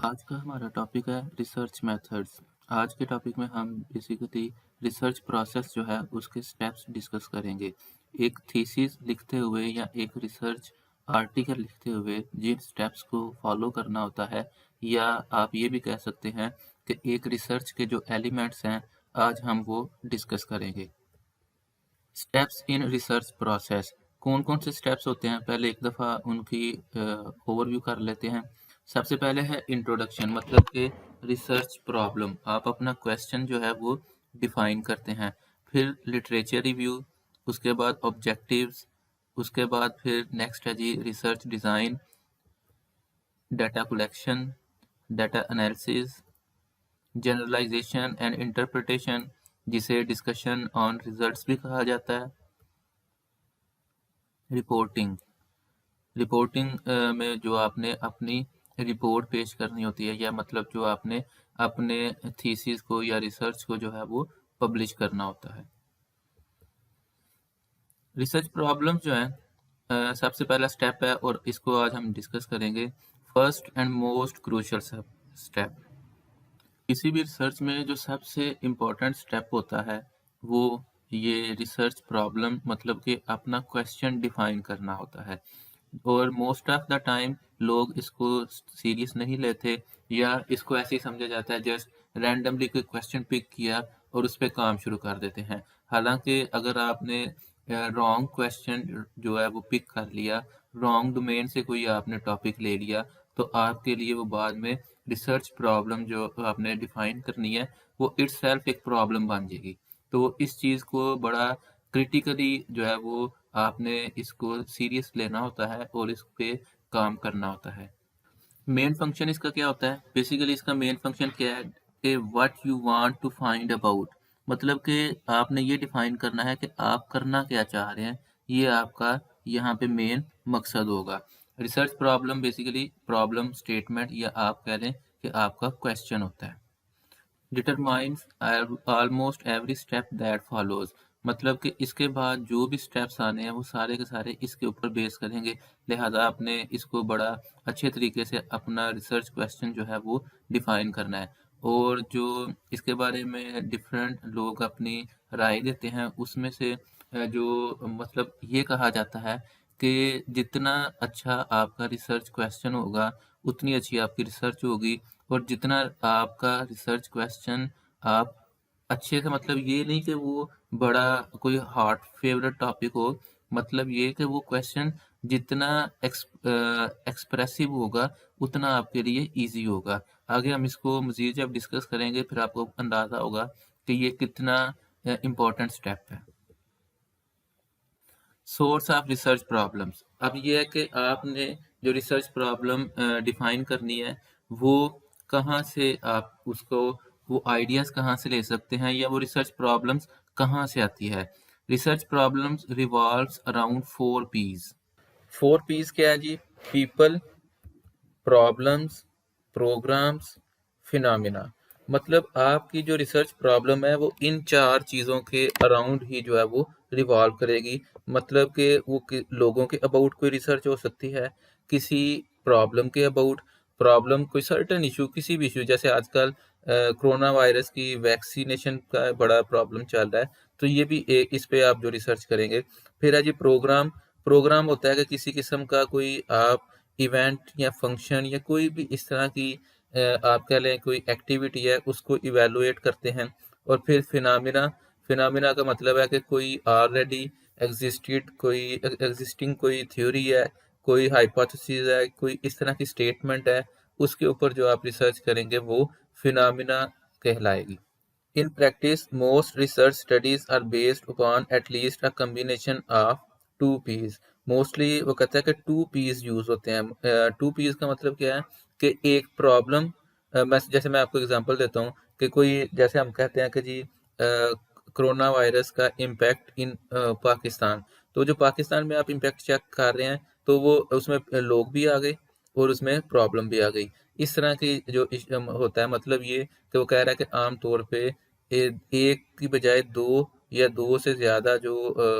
आज का हमारा टॉपिक है रिसर्च मेथड्स। आज के टॉपिक में हम बेसिकली रिसर्च प्रोसेस जो है उसके स्टेप्स डिस्कस करेंगे। एक थीसिस लिखते हुए या एक रिसर्च आर्टिकल लिखते हुए जिन स्टेप्स को फॉलो करना होता है, या आप ये भी कह सकते हैं कि एक रिसर्च के जो एलिमेंट्स हैं, आज हम वो डिस्कस करेंगे। स्टेप्स इन रिसर्च प्रोसेस कौन-कौन से स्टेप्स होते हैं, पहले एक दफ़ा उनकी ओवरव्यू कर लेते हैं। सबसे पहले है इंट्रोडक्शन, मतलब कि रिसर्च प्रॉब्लम, आप अपना क्वेश्चन जो है वो डिफाइन करते हैं। फिर लिटरेचर रिव्यू, उसके बाद ऑब्जेक्टिव्स, उसके बाद फिर नेक्स्ट है जी research design, data collection, data analysis, generalisation and interpretation, जिसे डिस्कशन ऑन रिजल्ट्स भी कहा जाता है। रिपोर्टिंग, रिपोर्टिंग में जो आपने अपनी रिपोर्ट पेश करनी होती है, या मतलब जो आपने अपने थीसिस को या रिसर्च को जो है वो पब्लिश करना होता है। रिसर्च प्रॉब्लम जो है सबसे पहला स्टेप है और इसको आज हम डिस्कस करेंगे। First and most crucial step, किसी भी रिसर्च में जो सबसे इम्पोर्टेंट स्टेप होता है वो ये रिसर्च प्रॉब्लम, मतलब कि अपना क्वेश्चन डिफाइन करना होता है। और मोस्ट ऑफ द टाइम लोग इसको सीरियस नहीं लेते, या इसको ऐसे ही समझा जाता है जस्ट रैंडमली कोई क्वेश्चन पिक किया और उस पे काम शुरू कर देते हैं। हालांकि अगर आपने रॉन्ग क्वेश्चन जो है वो पिक कर लिया, रॉन्ग डोमेन से कोई आपने टॉपिक ले लिया, तो आपके लिए वो बाद में रिसर्च प्रॉब्लम जो आपने डिफाइन करनी है वो इटसेल्फ एक प्रॉब्लम बन जाएगी। तो इस चीज़ को बड़ा क्रिटिकली जो है वो आपने इसको सीरियस लेना होता है और इस पे काम करना होता है। मेन फंक्शन इसका क्या होता है? बेसिकली इसका मेन फंक्शन क्या है कि what you want to find about, मतलब कि आपने ये डिफाइन करना है कि आप करना क्या चाह रहे हैं। ये आपका यहाँ पे मेन मकसद होगा। Research problem basically problem statement, या आप कह लें कि आपका क्वेश्चन होता है। Determines almost every step that follows, मतलब कि इसके बाद जो भी स्टेप्स आने हैं वो सारे के सारे इसके ऊपर बेस करेंगे। लिहाजा आपने इसको बड़ा अच्छे तरीके से अपना रिसर्च क्वेश्चन जो है वो डिफाइन करना है। और जो इसके बारे में डिफरेंट लोग अपनी राय देते हैं उसमें से जो मतलब ये कहा जाता है कि जितना अच्छा आपका रिसर्च क्वेश्चन होगा उतनी अच्छी आपकी रिसर्च होगी। और जितना आपका रिसर्च क्वेश्चन आप अच्छे से, मतलब ये नहीं कि वो बड़ा कोई हार्ड फेवरेट टॉपिक हो, मतलब ये कि वो क्वेश्चन जितना एक्सप्रेसिव होगा उतना आपके लिए इजी होगा। आगे हम इसको मज़ीद जब डिस्कस करेंगे फिर आपको अंदाज़ा होगा कि ये कितना इम्पोर्टेंट स्टेप है। सोर्स ऑफ रिसर्च प्रॉब्लम्स, अब ये है कि आपने जो रिसर्च प्रॉब्लम डिफाइन करनी है वो कहाँ से आप उसको, वो आइडियाज कहाँ से ले सकते हैं, या वो रिसर्च प्रॉब्लम्स कहाँ से आती है। Research problems revolves around 4 P's। 4 P's क्या है जी? People, problems, programmes, phenomena. मतलब आपकी जो रिसर्च प्रॉब्लम है वो इन 4 चीज़ों के अराउंड ही जो है वो रिवॉल्व करेगी। मतलब कि वो लोगों के अबाउट कोई रिसर्च हो सकती है, किसी प्रॉब्लम के अबाउट, प्रॉब्लम कोई सर्टेन इशू, किसी भी इशू, जैसे आजकल कोरोना वायरस की वैक्सीनेशन का बड़ा प्रॉब्लम चल रहा है, तो ये भी इस पे आप जो रिसर्च करेंगे। फिर है जी प्रोग्राम। प्रोग्राम होता है कि किसी किस्म का कोई आप इवेंट या फंक्शन या कोई भी इस तरह की आप कह लें कोई एक्टिविटी है उसको इवेलुएट करते हैं। और फिर फिनोमिना, फिनोमिना का मतलब है कि कोई ऑलरेडी एग्जिस्टिंग कोई थ्योरी है, कोई हाइपोथेसिस है, कोई इस तरह की स्टेटमेंट है, उसके ऊपर जो आप रिसर्च करेंगे वो फिनोमिना कहलाएगी। In practice, most research studies are based upon at least a combination of 2 P's. Mostly वो कहता है कि 2 P's यूज होते हैं। 2 P's का मतलब क्या है कि एक प्रॉब्लम, जैसे मैं आपको एग्जांपल देता हूँ कि कोई, जैसे हम कहते हैं कि जी कोरोना वायरस का इम्पैक्ट इन पाकिस्तान, तो जो पाकिस्तान में आप इम्पैक्ट चेक कर रहे हैं तो वो उसमें लोग भी आ गए और उसमें प्रॉब्लम भी आ गई। इस तरह की जो होता है, मतलब ये कि वो कह रहा है कि आम तौर पे एक की बजाय दो या दो से ज़्यादा जो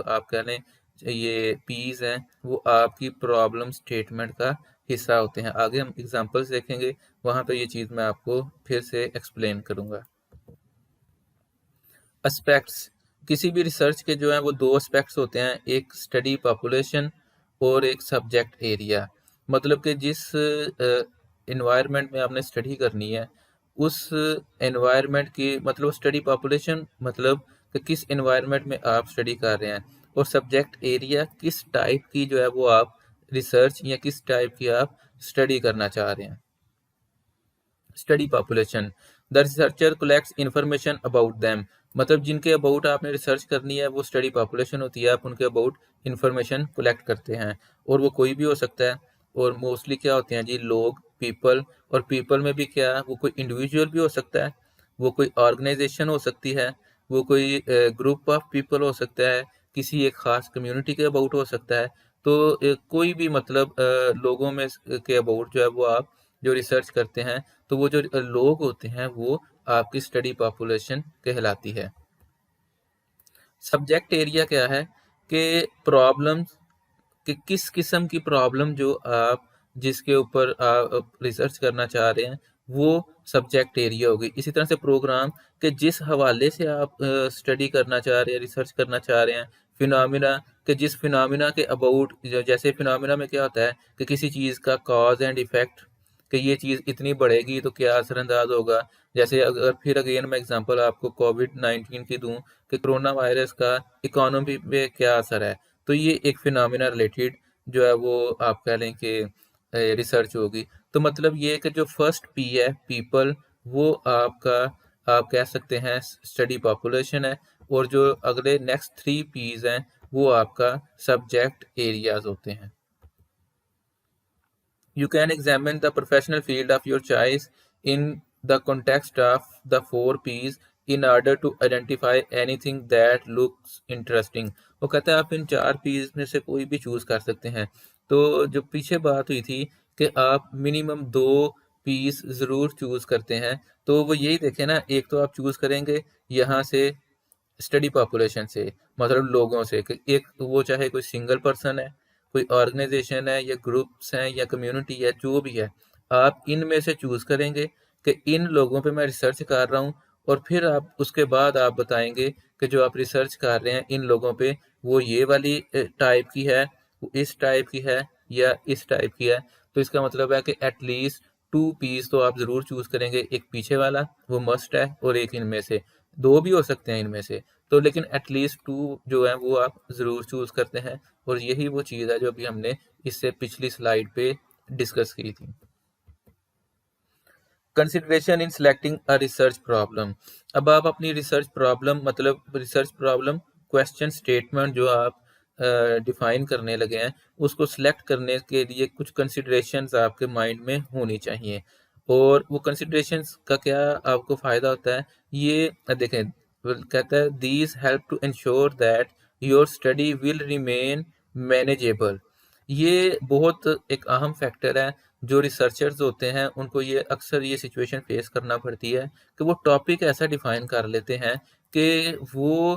आप कह लें ये पीस हैं वो आपकी प्रॉब्लम स्टेटमेंट का हिस्सा होते हैं। आगे हम एग्जांपल्स देखेंगे, वहाँ पे ये चीज़ मैं आपको फिर से एक्सप्लेन करूँगा। एस्पेक्ट्स, किसी भी रिसर्च के जो है वो दो एस्पेक्ट्स होते हैं, एक स्टडी पॉपुलेशन और एक सब्जेक्ट एरिया। मतलब कि जिस इन्वायरमेंट में आपने स्टडी करनी है, उस एनवायरनमेंट की मतलब स्टडी पॉपुलेशन मतलब कि किस एनवायरनमेंट में आप स्टडी कर रहे हैं, और सब्जेक्ट एरिया किस टाइप की जो है वो आप रिसर्च या किस टाइप की आप स्टडी करना चाह रहे हैं। Study population, the researcher collects information about them, मतलब जिनके अबाउट आपने रिसर्च करनी है वो स्टडी पॉपुलेशन होती है, आप उनके अबाउट इंफॉर्मेशन कलेक्ट करते हैं, और वो कोई भी हो सकता है। और मोस्टली क्या होते हैं जी, लोग, पीपल, और पीपल में भी क्या, वो कोई इंडिविजुअल भी हो सकता है, वो कोई ऑर्गेनाइजेशन हो सकती है, वो कोई ग्रुप ऑफ पीपल हो सकता है, किसी एक खास कम्युनिटी के अबाउट हो सकता है। तो कोई भी मतलब लोगों में के अबाउट जो है वो आप जो रिसर्च करते हैं, तो वो जो लोग होते हैं वो आपकी स्टडी पॉपुलेशन कहलाती है। सब्जेक्ट एरिया क्या है कि प्रॉब्लम, कि किस किस्म की प्रॉब्लम जो आप जिसके ऊपर आप रिसर्च करना चाह रहे हैं वो सब्जेक्ट एरिया होगी। इसी तरह से प्रोग्राम, के जिस हवाले से आप स्टडी करना चाह रहे हैं, रिसर्च करना चाह रहे हैं। फिनोमिना, के जिस फिनोमिना के अबाउट, जैसे फिनोमिना में क्या होता है कि किसी चीज़ का कॉज एंड इफेक्ट, कि ये चीज़ इतनी बढ़ेगी तो क्या असरअंदाज होगा। जैसे अगर फिर अगेन मैं एग्जांपल आपको कोविड-19 की दूं कि कोरोना वायरस का इकोनॉमी पे क्या असर है, तो ये एक फिनोमिना रिलेटेड जो है वो आप कह लें कि रिसर्च होगी। तो मतलब ये है कि जो फर्स्ट पी है, पीपल, वो आपका आप कह सकते हैं स्टडी पॉपुलेशन है, और जो अगले नेक्स्ट 3 पीज हैं वो आपका सब्जेक्ट एरियाज होते हैं। You can examine the professional field of your choice in the context of the 4 P's in order to identify anything that looks interesting. वो कहता है आप इन 4 P's में से कोई भी चूज कर सकते हैं। तो जो पीछे बात हुई थी कि आप मिनिमम 2 P's जरूर चूज करते हैं, तो वो यही देखें ना, एक तो आप चूज करेंगे यहाँ से स्टडी पॉपुलेशन से, मतलब लोगों से, कि एक वो चाहे कोई सिंगल पर्सन है, कोई ऑर्गेनाइजेशन है, या ग्रुप्स हैं, या कम्युनिटी है, जो भी है, आप इनमें से चूज करेंगे कि इन लोगों पे मैं रिसर्च कर रहा हूँ, और फिर आप उसके बाद आप बताएंगे कि जो आप रिसर्च कर रहे हैं इन लोगों पे, वो ये वाली टाइप की है, वो इस टाइप की है, या इस टाइप की है। तो इसका मतलब है कि एटलीस्ट 2 पीस तो आप जरूर चूज करेंगे, एक पीछे वाला वो मस्ट है, और एक इनमें से, 2 भी हो सकते हैं इनमें से, तो लेकिन एटलीस्ट 2 जो है वो आप ज़रूर चूज़ करते हैं। और यही वो चीज़ है जो अभी हमने इससे पिछली स्लाइड पे डिस्कस की थी। Consideration in selecting a research problem, अब आप अपनी रिसर्च प्रॉब्लम मतलब रिसर्च प्रॉब्लम क्वेश्चन स्टेटमेंट जो आप डिफाइन करने लगे हैं, उसको सिलेक्ट करने के लिए कुछ कंसिडरेशंस आपके माइंड में होनी चाहिए। और वो कंसिडरेशंस का क्या आपको फ़ायदा होता है, ये देखें, कहता है these help to ensure that your study will remain manageable. ये बहुत एक अहम फैक्टर है, जो रिसर्चर्स होते हैं उनको ये अक्सर ये सिचुएशन फेस करना पड़ती है कि वो टॉपिक ऐसा डिफाइन कर लेते हैं कि वो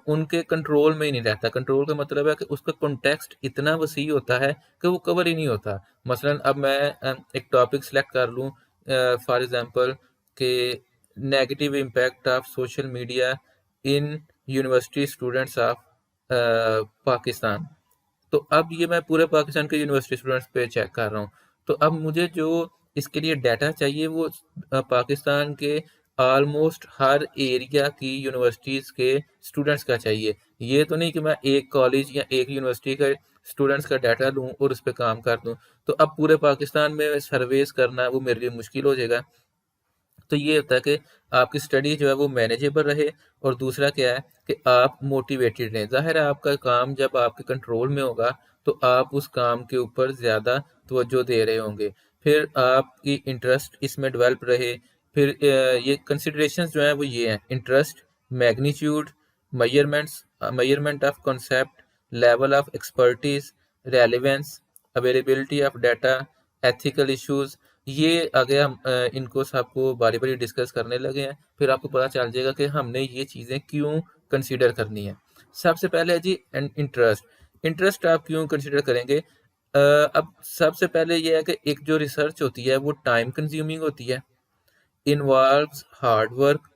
उनके कंट्रोल में ही नहीं रहता। कंट्रोल का मतलब है कि उसका कॉन्टेक्स्ट इतना वसी होता है कि वो कवर ही नहीं होता। मसलन अब मैं एक टॉपिक सेलेक्ट कर लूँ, फॉर एग्जांपल कि negative impact of social media in university students of Pakistan. तो अब ये मैं पूरे पाकिस्तान के यूनिवर्सिटी स्टूडेंट्स पे चेक कर रहा हूँ। तो अब मुझे जो इसके लिए डाटा चाहिए वो पाकिस्तान के ऑलमोस्ट हर एरिया की यूनिवर्सिटीज़ के स्टूडेंट्स का चाहिए। ये तो नहीं कि मैं एक कॉलेज या एक यूनिवर्सिटी के स्टूडेंट्स का डाटा लूँ और उस पर काम कर दूँ। तो अब पूरे पाकिस्तान में सर्वेस करना वो मेरे लिए मुश्किल हो जाएगा। तो ये होता है कि आपकी स्टडी जो है वो मैनेजेबल रहे, और दूसरा क्या है कि आप मोटिवेटेड रहें। ज़ाहिर है आपका काम जब आपके कंट्रोल में होगा तो आप उस काम के ऊपर ज़्यादा तवज्जो दे रहे होंगे, फिर आपकी इंटरेस्ट इसमें डेवलप रहे। फिर ये कंसिडरेशंस जो हैं वो ये हैं: interest, magnitude, measurements, measurement of concept, level of expertise, relevance, availability of data, ethical issues. ये आगे हम इनको सबको बारी बारी डिस्कस करने लगे हैं, फिर आपको पता चल जाएगा कि हमने ये चीज़ें क्यों कंसीडर करनी है। सबसे पहले है जी इंटरेस्ट। इंटरेस्ट आप क्यों कंसीडर करेंगे? अब सबसे पहले ये है कि एक जो रिसर्च होती है वो टाइम कंज्यूमिंग होती है, involves hard work,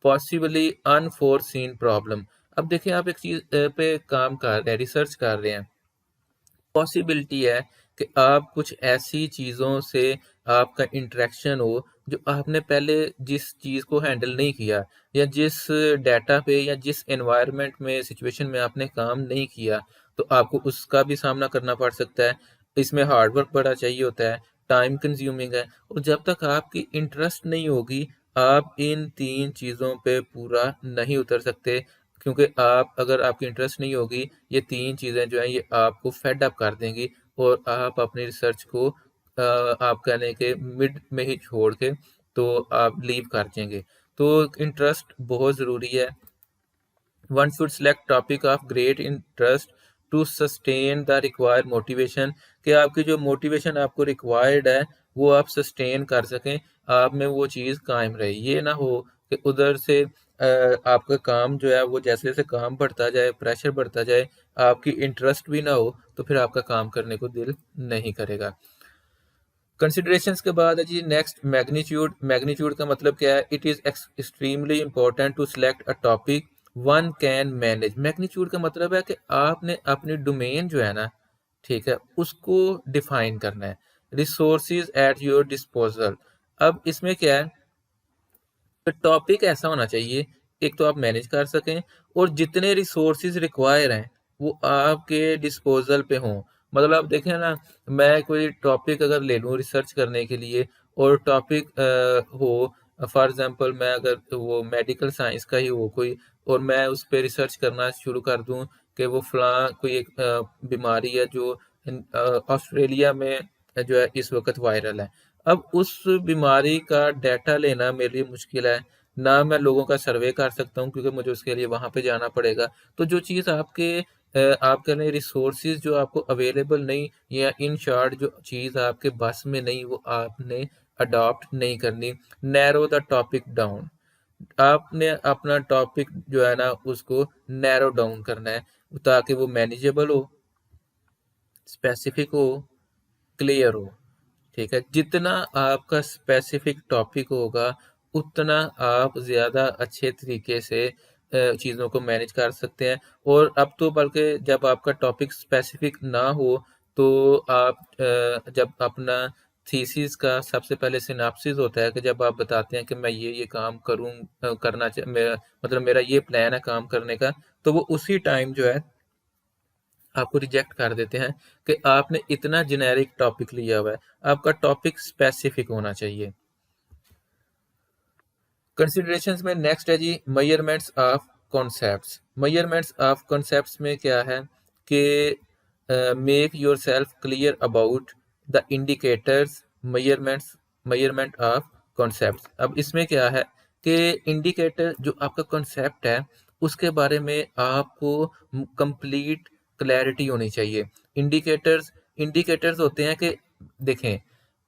possibly unforeseen problem. अब देखिए आप एक चीज पे काम कर रहे हैं, रिसर्च कर रहे हैं, पॉसिबिलिटी है कि आप कुछ ऐसी चीज़ों से आपका इंटरेक्शन हो जो आपने पहले जिस चीज़ को हैंडल नहीं किया, या जिस डाटा पे या जिस एनवायरनमेंट में सिचुएशन में आपने काम नहीं किया, तो आपको उसका भी सामना करना पड़ सकता है। इसमें हार्ड वर्क बड़ा चाहिए होता है, टाइम कंज्यूमिंग है, और जब तक आपकी इंटरेस्ट नहीं होगी आप इन तीन चीज़ों पे पूरा नहीं उतर सकते, क्योंकि आप अगर आपकी इंटरेस्ट नहीं होगी, ये तीन चीज़ें जो हैं ये आपको फेड अप कर देंगी और आप अपनी रिसर्च को आप कह लें कि मिड में ही छोड़ के तो आप लीव कर देंगे। तो इंटरेस्ट बहुत ज़रूरी है। One should select topic of great interest to sustain the required motivation, कि आपकी जो मोटिवेशन आपको रिक्वायर्ड है वो आप सस्टेन कर सकें, आप में वो चीज़ कायम रहे। ये ना हो कि उधर से आपका काम जो है वो जैसे जैसे काम बढ़ता जाए, प्रेशर बढ़ता जाए, आपकी इंटरेस्ट भी ना हो तो फिर आपका काम करने को दिल नहीं करेगा। कंसिडरेशंस के बाद है जी नेक्स्ट मैग्नीट्यूड। मैग्नीट्यूड का मतलब क्या है? It is extremely important to select a topic one can manage. Magnitude का मतलब है कि आपने अपनी डोमेन जो है ना, ठीक है, उसको डिफाइन करना है। Resources at your disposal. अब इसमें क्या है, तो टॉपिक ऐसा होना चाहिए, एक तो आप मैनेज कर सकें और जितने रिसोर्सेज रिक्वायर हैं वो आपके डिस्पोजल पे हों। मतलब आप देखें ना, मैं कोई टॉपिक अगर ले लूँ रिसर्च करने के लिए और टॉपिक हो, फॉर एग्जांपल मैं अगर वो मेडिकल साइंस का ही हो कोई, और मैं उस पर रिसर्च करना शुरू कर दूँ कि वो फलां कोई एक बीमारी है जो ऑस्ट्रेलिया में जो है इस वक्त वायरल है। अब उस बीमारी का डाटा लेना मेरे लिए मुश्किल है, ना मैं लोगों का सर्वे कर सकता हूँ क्योंकि मुझे उसके लिए वहाँ पे जाना पड़ेगा। तो जो चीज़ आपके आप कह लें रिसोर्सेज जो आपको अवेलेबल नहीं, या इन शॉर्ट जो चीज़ आपके बस में नहीं, वो आपने अडॉप्ट नहीं करनी। Narrow the topic down. आपने अपना टॉपिक जो है ना उसको नैरो डाउन करना है ताकि वो मैनेजेबल हो, स्पेसिफिक हो, क्लियर हो। ठीक है, जितना आपका स्पेसिफिक टॉपिक होगा उतना आप ज़्यादा अच्छे तरीके से चीज़ों को मैनेज कर सकते हैं। और अब तो बल्कि जब आपका टॉपिक स्पेसिफिक ना हो तो आप जब अपना थीसिस का सबसे पहले सिनॉप्सिस होता है कि जब आप बताते हैं कि मैं ये काम करूँ, मेरा मतलब मेरा ये प्लान है काम करने का, तो वो उसी टाइम जो है आपको रिजेक्ट कर देते हैं कि आपने इतना जेनेरिक टॉपिक लिया हुआ है। आपका टॉपिक स्पेसिफिक होना चाहिए। कंसिडरेशंस में नेक्स्ट है जी measurements of concepts. Measurements of concepts में क्या है कि make yourself clear about the indicators measurements measurement of concepts. अब इसमें क्या है कि इंडिकेटर जो आपका कॉन्सेप्ट है उसके बारे में आपको कंप्लीट क्लैरिटी होनी चाहिए। इंडिकेटर्स इंडिकेटर्स होते हैं कि देखें,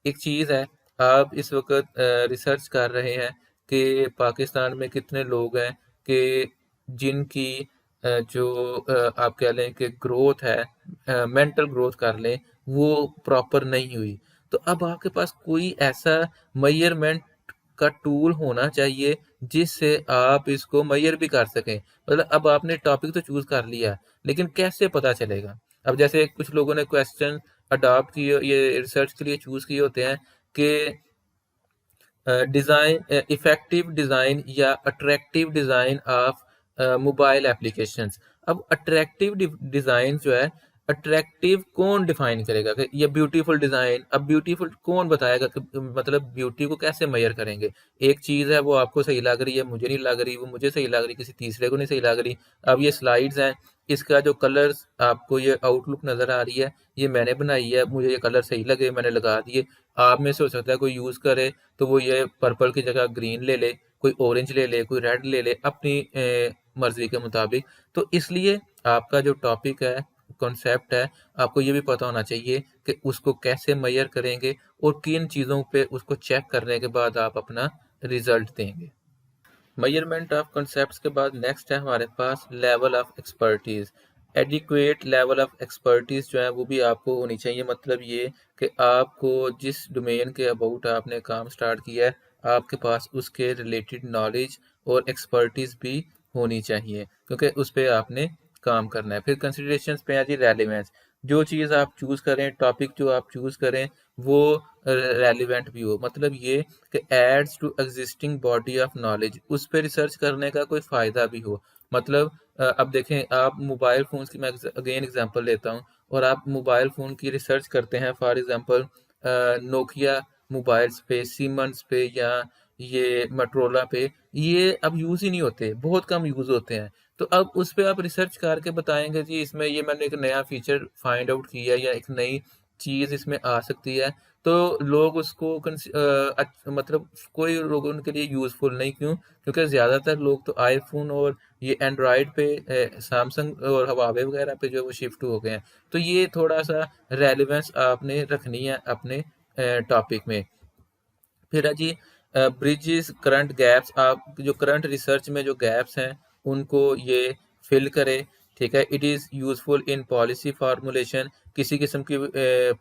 एक चीज़ है, आप इस वक्त रिसर्च कर रहे हैं कि पाकिस्तान में कितने लोग हैं कि जिनकी जो आप कह लें कि ग्रोथ है, मेंटल ग्रोथ कर लें, वो प्रॉपर नहीं हुई। तो अब आपके पास कोई ऐसा मेजरमेंट का टूल होना चाहिए जिससे आप इसको मेजर भी कर सकें। मतलब अब आपने टॉपिक तो चूज कर लिया, लेकिन कैसे पता चलेगा? अब जैसे कुछ लोगों ने क्वेश्चन अडॉप्ट किए, ये रिसर्च के लिए चूज किए होते हैं कि डिज़ाइन इफेक्टिव डिज़ाइन या attractive design of mobile applications. अब अट्रैक्टिव डिज़ाइन जो है, अट्रैक्टिव कौन डिफाइन करेगा कि ये ब्यूटीफुल डिज़ाइन? अब ब्यूटीफुल कौन बताएगा कि मतलब ब्यूटी को कैसे मेजर करेंगे? एक चीज़ है वो आपको सही लग रही है, मुझे नहीं लग रही, वो मुझे सही लग रही, किसी तीसरे को नहीं सही लग रही। अब ये स्लाइड्स हैं, इसका जो कलर्स आपको ये आउटलुक नज़र आ रही है, ये मैंने बनाई है, मुझे ये कलर सही लगे मैंने लगा दिए। आप में से हो सकता है कोई यूज़ करे तो वो ये पर्पल की जगह ग्रीन ले ले, कोई ऑरेंज ले ले, कोई रेड ले ले अपनी मर्जी के मुताबिक। तो इसलिए आपका जो टॉपिक है, कॉन्सेप्ट है, आपको ये भी पता होना चाहिए कि उसको कैसे मेजर करेंगे और किन चीज़ों पे उसको चेक करने के बाद आप अपना रिजल्ट देंगे। मेजरमेंट ऑफ कॉन्सेप्ट्स के बाद नेक्स्ट है हमारे पास level of expertise. Adequate level of expertise जो है वो भी आपको होनी चाहिए। मतलब ये कि आपको जिस डोमेन के अबाउट आपने काम स्टार्ट किया है, आपके पास उसके रिलेटेड नॉलेज और एक्सपर्टीज भी होनी चाहिए, क्योंकि उस पर आपने काम करना है। फिर कंसिडरेशन पे है जी रेलिवेंस। जो चीज़ आप चूज़ करें, टॉपिक जो आप चूज़ करें, वो रेलिवेंट भी हो। मतलब ये कि adds to existing body of knowledge, उस पर रिसर्च करने का कोई फ़ायदा भी हो। मतलब अब देखें, आप मोबाइल फ़ोन्स की मैं अगेन एग्जांपल लेता हूँ, और आप मोबाइल फ़ोन की रिसर्च करते हैं, फॉर एग्जांपल नोकिया मोबाइल्स पे, सीमंस पे, या ये मोटरोला पे, ये अब यूज़ ही नहीं होते, बहुत कम यूज़ होते हैं। तो अब उस पे आप रिसर्च करके बताएंगे जी इसमें ये मैंने एक नया फीचर फाइंड आउट किया, या एक नई चीज़ इसमें आ सकती है, तो लोग उसको मतलब कोई लोगों के लिए यूज़फुल नहीं। क्यों? क्योंकि ज़्यादातर लोग तो आईफोन और ये एंड्रॉयड पे, सैमसंग और हवावे वगैरह पे जो वो शिफ्ट हो गए हैं। तो ये थोड़ा सा रेलिवेंस आपने रखनी है अपने टॉपिक में। फिर है जी ब्रिजेस करंट गैप्स। आप जो करंट रिसर्च में जो गैप्स हैं उनको ये फिल करे। ठीक है, it is useful in policy formulation, किसी किस्म की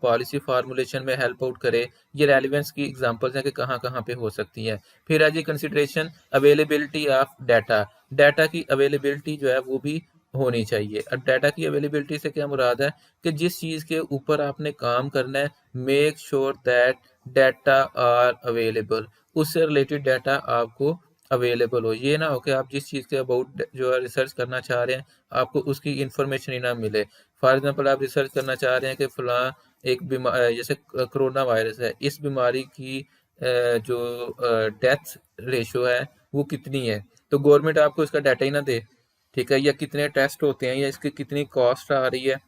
पॉलिसी फार्मूलेशन में हेल्प आउट करे। ये रेलिवेंस की एग्जांपल्स हैं कि कहाँ कहाँ पे हो सकती हैं। फिर है जी consideration availability of data. Data की अवेलेबिलिटी जो है वो भी होनी चाहिए। अब डाटा की अवेलेबिलिटी से क्या मुराद है कि जिस चीज़ के ऊपर आपने काम करना है, make sure that data are available, उससे रिलेटेड डाटा आपको अवेलेबल हो। ये ना हो कि आप जिस चीज़ के अबाउट जो है रिसर्च करना चाह रहे हैं, आपको उसकी इंफॉर्मेशन ही ना मिले। फॉर एग्जांपल आप रिसर्च करना चाह रहे हैं कि फलां एक बीमारी, जैसे कोरोना वायरस है, इस बीमारी की जो डेथ रेशो है वो कितनी है, तो गवर्नमेंट आपको इसका डाटा ही ना दे। ठीक है, या कितने टेस्ट होते हैं, या इसकी कितनी कॉस्ट आ रही है।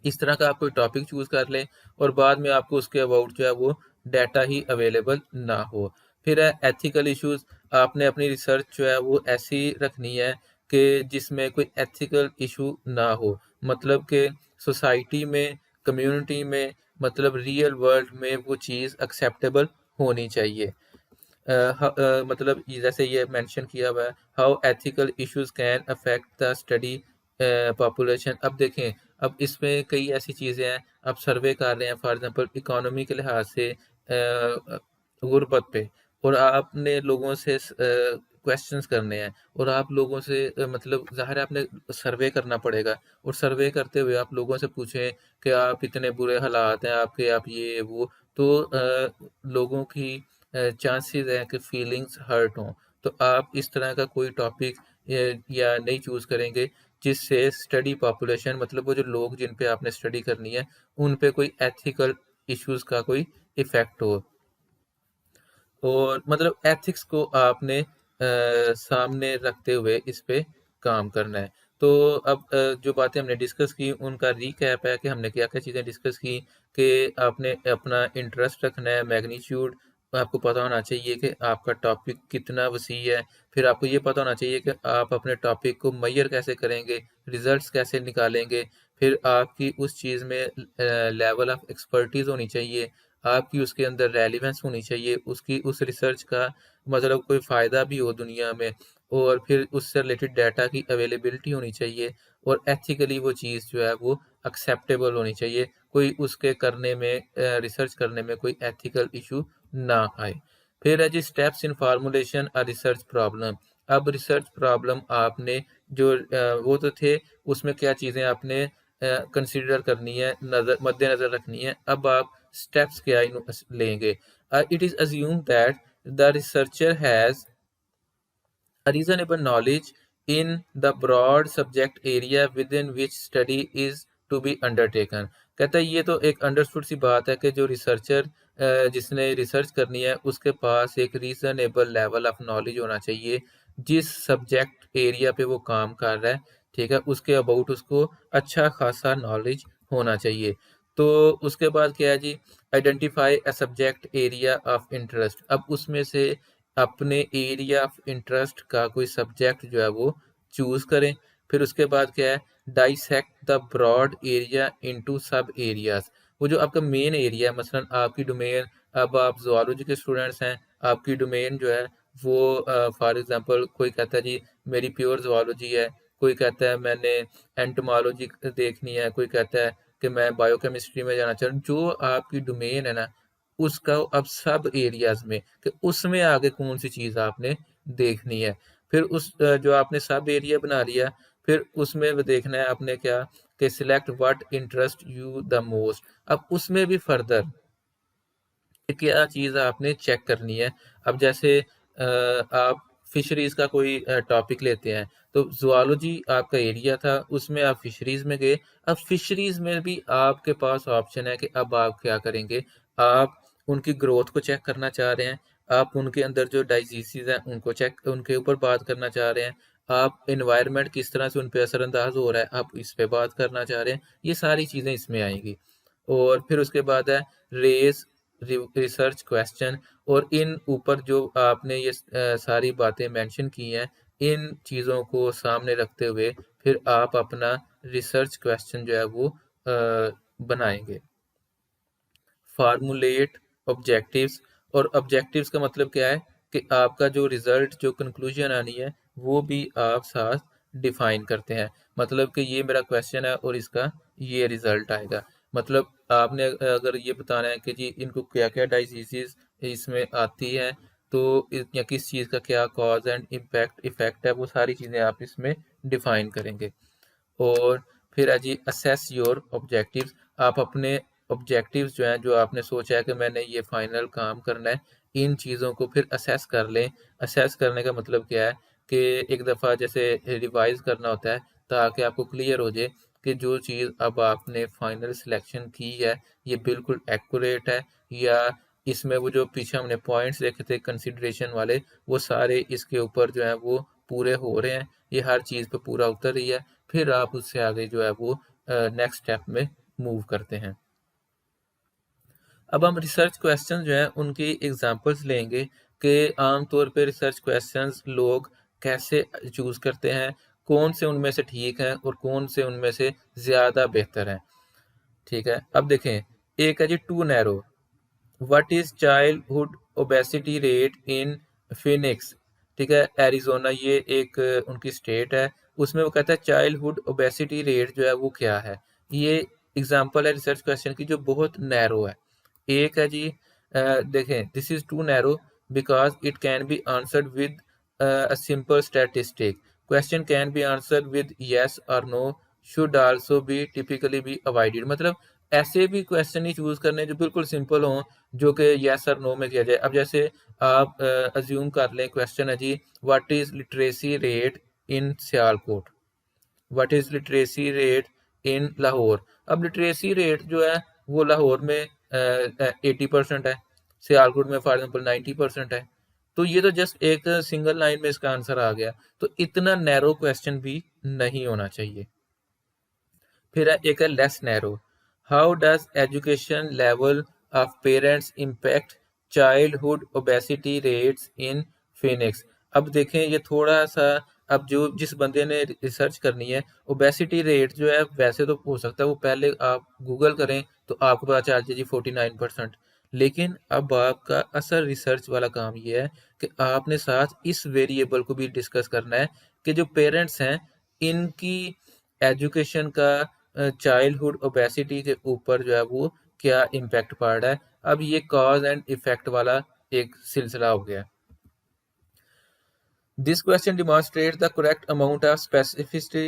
इस तरह का आप कोई टॉपिक चूज कर लें, और बाद में आपको उसके अबाउट जो है वो डाटा ही अवेलेबल ना हो। फिर है एथिकल इश्यूज। आपने अपनी रिसर्च जो है वो ऐसी रखनी है कि जिसमें कोई एथिकल इशू ना हो। मतलब कि सोसाइटी में, कम्युनिटी में, मतलब रियल वर्ल्ड में वो चीज़ एक्सेप्टेबल होनी चाहिए। मतलब जैसे ये मेंशन किया हुआ है, how ethical issues can affect the study population. अब देखें, अब इसमें कई ऐसी चीज़ें हैं, आप सर्वे कर रहे हैं फॉर एग्जांपल इकोनॉमी के लिहाज से गुर्बत पे, और आपने लोगों से क्वेश्चंस करने हैं, और आप लोगों से मतलब ज़ाहिर है आपने सर्वे करना पड़ेगा, और सर्वे करते हुए आप लोगों से पूछें कि आप इतने बुरे हालात हैं आपके, आप ये वो, तो लोगों की चांसेस हैं कि फीलिंग्स हर्ट हों। तो आप इस तरह का कोई टॉपिक या नहीं चूज़ करेंगे जिससे स्टडी पॉपुलेशन, मतलब वो जो लोग जिन पे आपने स्टडी करनी है, उन पे कोई एथिकल इश्यूज का कोई इफेक्ट हो। और मतलब एथिक्स को आपने सामने रखते हुए इस पे काम करना है। तो अब जो बातें हमने डिस्कस की उनका रीकैप है कि हमने क्या-क्या चीज़ें डिस्कस की, कि आपने अपना इंटरेस्ट रखना है, मैग्नीट्यूड आपको पता होना चाहिए कि आपका टॉपिक कितना वसीह है। फिर आपको ये पता होना चाहिए कि आप अपने टॉपिक को मेज़र कैसे करेंगे, रिज़ल्ट्स कैसे निकालेंगे। फिर आपकी उस चीज़ में लेवल ऑफ एक्सपर्टीज़ होनी चाहिए, आपकी उसके अंदर रेलिवेंस होनी चाहिए, उसकी उस रिसर्च का मतलब कोई फ़ायदा भी हो दुनिया में, और फिर उससे रिलेटेड डाटा की अवेलेबिलिटी होनी चाहिए, और एथिकली वो चीज़ जो है वो एक्सेप्टेबल होनी चाहिए। कोई उसके करने में रिसर्च करने में कोई एथिकल इशू ना आए। फिर है जी steps in formulation a research problem. अब रिसर्च प्रॉब्लम आपने जो वो तो थे, उसमें क्या चीज़ें आपने कंसीडर करनी है, नज़र मद्देनज़र रखनी है। अब आप स्टेप्स क्या लेंगे। It is assume that the researcher has a reasonable knowledge in the broad subject area within which study is to be undertaken। कहता है ये तो एक अंडरस्टूड सी बात है कि जो रिसर्चर जिसने रिसर्च करनी है उसके पास एक रीजनेबल लेवल ऑफ नॉलेज होना चाहिए, जिस सब्जेक्ट एरिया पे वो काम कर रहा है। ठीक है, उसके अबाउट उसको अच्छा खासा नॉलेज होना चाहिए। तो उसके बाद क्या है जी, identify a subject area of interest. अब उसमें से अपने एरिया ऑफ इंटरेस्ट का कोई सब्जेक्ट जो है वो चूज करें। फिर उसके बाद क्या है, dissect the broad area into sub areas. वो जो आपका मेन एरिया है, मसलन आपकी डोमेन, अब आप जोलॉजी के स्टूडेंट्स हैं, आपकी डोमेन जो है वो फॉर एग्जांपल कोई कहता है जी मेरी प्योर जोलॉजी है, कोई कहता है मैंने एंटोमोलॉजी देखनी है, कोई कहता है कि मैं बायोकेमिस्ट्री में जाना चाह रहा हूँ। जो आपकी डोमेन है ना, उसका अब सब एरियाज में कि उसमें आगे कौन सी चीज़ आपने देखनी है। फिर उस जो आपने सब एरिया बना लिया, फिर उसमें वो देखना है आपने क्या कि select what interest you the most. अब उसमें भी फर्दर कि क्या चीज़ आपने चेक करनी है। अब जैसे आप फिशरीज का कोई टॉपिक लेते हैं, तो जुआलॉजी आपका एरिया था, उसमें आप फिशरीज में गए। अब फिशरीज में भी आपके पास ऑप्शन है कि अब आप क्या करेंगे। आप उनकी ग्रोथ को चेक करना चाह रहे हैं, आप उनके अंदर जो डाइजीज़ हैं उनको चेक उनके ऊपर बात करना चाह रहे हैं, आप एनवायरनमेंट किस तरह से उन पे असरअंदाज हो रहा है आप इस पे बात करना चाह रहे हैं। ये सारी चीज़ें इसमें आएंगी। और फिर उसके बाद है रेस रिसर्च क्वेश्चन। और इन ऊपर जो आपने ये सारी बातें मेंशन की हैं, इन चीज़ों को सामने रखते हुए फिर आप अपना रिसर्च क्वेश्चन जो है वो बनाएंगे। Formulate objectives. और ऑब्जेक्टिव्स का मतलब क्या है कि आपका जो रिजल्ट जो कंक्लूजन आनी है वो भी आप साथ डिफाइन करते हैं। मतलब कि ये मेरा क्वेश्चन है और इसका ये रिजल्ट आएगा। मतलब आपने अगर ये बताना है कि जी इनको क्या क्या डाइजीज़ इसमें आती है, तो या किस चीज़ का क्या कॉज एंड इफेक्ट है, वो सारी चीज़ें आप इसमें डिफाइन करेंगे। और फिर है जी असेस योर ऑब्जेक्टिव्स। आप अपने ऑब्जेक्टिव्स जो हैं, जो आपने सोचा है कि मैंने ये फाइनल काम करना है, इन चीज़ों को फिर असेस कर लें। असेस करने का मतलब क्या है कि एक दफ़ा जैसे रिवाइज करना होता है, ताकि आपको क्लियर हो जाए कि जो चीज़ अब आपने फाइनल सिलेक्शन की है ये बिल्कुल एक्यूरेट है, या इसमें वो जो पीछे हमने पॉइंट्स देखे थे कंसिडरेशन वाले, वो सारे इसके ऊपर जो है वो पूरे हो रहे हैं, ये हर चीज़ पे पूरा उतर रही है। फिर आप उससे आगे जो है वो नेक्स्ट स्टेप में मूव करते हैं। अब हम रिसर्च क्वेश्चन जो है उनकी एग्जांपल्स लेंगे कि आमतौर पे रिसर्च क्वेश्चंस लोग कैसे चूज़ करते हैं, कौन से उनमें से ठीक हैं और कौन से उनमें से ज़्यादा बेहतर हैं। ठीक है, अब देखें, एक है जी too narrow. What is childhood obesity rate in Phoenix. ठीक है, एरिजोना ये एक उनकी स्टेट है। उसमें वो कहता है चाइल्डहुड ओबेसिटी रेट जो है वो क्या है। ये एग्जांपल है रिसर्च क्वेश्चन की जो बहुत नैरो है। एक है जी देखें, this is too narrow because it can be answered with a simple statistic. Question can be answered with yes और no, should also be typically be avoided. मतलब ऐसे भी क्वेश्चन ही चूज करने जो बिल्कुल सिंपल हों, जो कि यस और नो में किया जाए। अब जैसे आप अज्यूम कर लें, क्वेश्चन है जी what is literacy rate in Sialkot, what is literacy rate in Lahore. अब लिटरेसी रेट जो है वो लाहौर में 80% है, सियालकोट में फॉर एग्जाम्पल 90% है। तो ये तो जस्ट एक सिंगल लाइन में इसका आंसर आ गया। तो इतना नैरो क्वेश्चन भी नहीं होना चाहिए। फिर है एक है less narrow. How does education level of parents impact childhood obesity rates in Phoenix. अब देखें ये थोड़ा सा, अब जो जिस बंदे ने रिसर्च करनी है, ओबेसिटी रेट जो है वैसे तो हो सकता है वो पहले आप गूगल करें तो आपको पता चल जाए जी 49%। लेकिन अब आपका असल रिसर्च वाला काम ये है कि आपने साथ इस वेरिएबल को भी डिस्कस करना है कि जो पेरेंट्स हैं इनकी एजुकेशन का चाइल्डहुड ओबेसिटी के ऊपर जो है वो क्या इम्पैक्ट पड़ रहा है। अब ये कॉज एंड इफेक्ट वाला एक सिलसिला हो गया। This question demonstrates the correct amount of specificity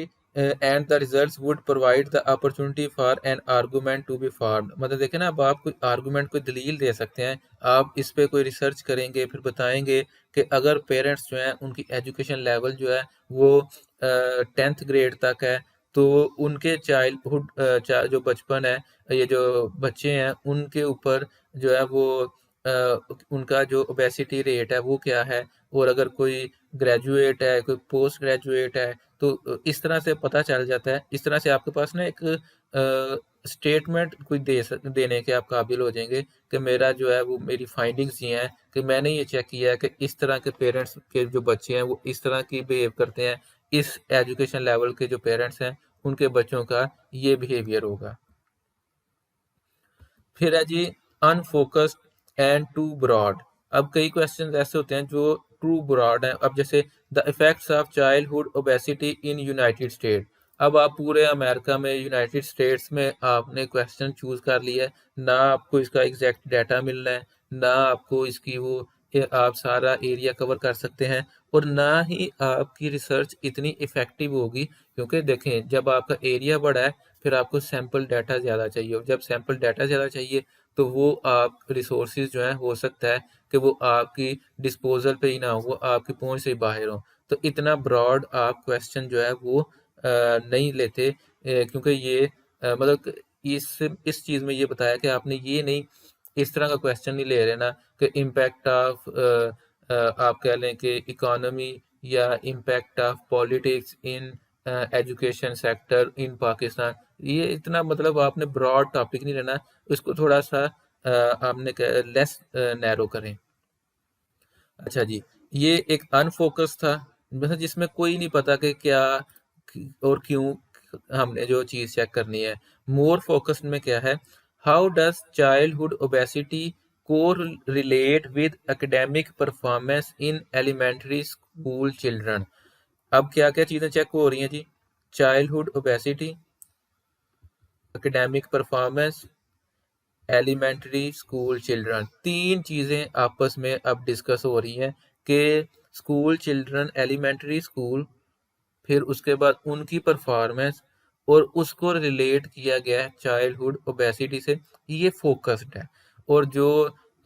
and the results would provide the opportunity for an argument to be formed। मतलब देखें ना, अब आप कोई आर्गूमेंट कोई दलील दे सकते हैं, आप इस पे कोई रिसर्च करेंगे, फिर बताएंगे कि अगर पेरेंट्स जो हैं उनकी एजुकेशन लेवल जो है वो 10th ग्रेड तक है, तो उनके चाइल्डहुड जो बचपन है, ये जो बच्चे हैं उनके ऊपर जो है वो उनका जो ओबेसिटी रेट है वो क्या है। और अगर कोई ग्रेजुएट है, कोई पोस्ट ग्रेजुएट है, तो इस तरह से पता चल जाता है। इस तरह से आपके पास ना एक स्टेटमेंट कोई देने के आप काबिल हो जाएंगे कि मेरा जो है वो मेरी फाइंडिंग्स ये हैं कि मैंने ये चेक किया है कि इस तरह के पेरेंट्स के जो बच्चे हैं वो इस तरह की बिहेव करते हैं, इस एजुकेशन लेवल के जो पेरेंट्स हैं उनके बच्चों का ये बिहेवियर होगा। फिर है जी अनफोकस्ड एंड टू ब्रॉड। अब कई क्वेश्चन ऐसे होते हैं जो टू ब्रॉड है। अब जैसे the effects of childhood obesity in United state, अब आप पूरे अमेरिका में, यूनाइटेड स्टेट्स में आपने क्वेश्चन चूज कर लिया है, ना आपको इसका एग्जैक्ट डाटा मिल रहा है, ना आपको इसकी वो कि आप सारा एरिया कवर कर सकते हैं, और ना ही आपकी रिसर्च इतनी इफेक्टिव होगी, क्योंकि देखें जब आपका एरिया बड़ा है फिर आपको सैम्पल डाटा ज़्यादा चाहिए, और जब सैम्पल डाटा ज़्यादा चाहिए तो वो आप रिसोर्सेज जो है हो सकता है कि वो आपकी डिस्पोजल पे ही ना हो, वो आपकी पहुंच से बाहर हो। तो इतना ब्रॉड आप क्वेश्चन जो है वो नहीं लेते, क्योंकि ये मतलब कि इस चीज़ में ये बताया कि आपने ये नहीं, इस तरह का क्वेश्चन नहीं ले रहे ना कि इम्पैक्ट ऑफ आप कह लें कि इकोनॉमी या impact of politics in education sector in Pakistan, ये इतना मतलब आपने ब्रॉड टॉपिक नहीं लेना, इसको थोड़ा सा आपने लेस नैरो करें। अच्छा जी, ये एक अनफोकस था, मतलब जिसमें कोई नहीं पता कि क्या और क्यों हमने जो चीज़ चेक करनी है। मोर फोकस्ड में क्या है, हाउ डज चाइल्डहुड ओबेसिटी को relate with academic performance in elementary school children. अब क्या क्या चीज़ें चेक हो रही हैं जी, childhood obesity, academic performance, elementary school children, तीन चीज़ें आपस में अब डिस्कस हो रही हैं कि स्कूल चिल्ड्रन, एलिमेंट्री स्कूल, फिर उसके बाद उनकी परफॉर्मेंस, और उसको रिलेट किया गया है चाइल्डहुड ओबेसिटी से। ये फोकस्ड है, और जो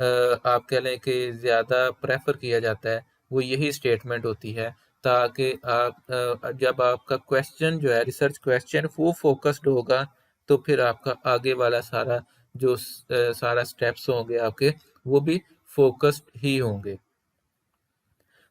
आप कह लें कि ज़्यादा प्रेफर किया जाता है वो यही स्टेटमेंट होती है, ताकि आप जब आपका क्वेश्चन जो है, रिसर्च क्वेश्चन, वो फोकस्ड होगा तो फिर आपका आगे वाला सारा जो सारा स्टेप्स होंगे आपके, वो भी फोकस्ड ही होंगे।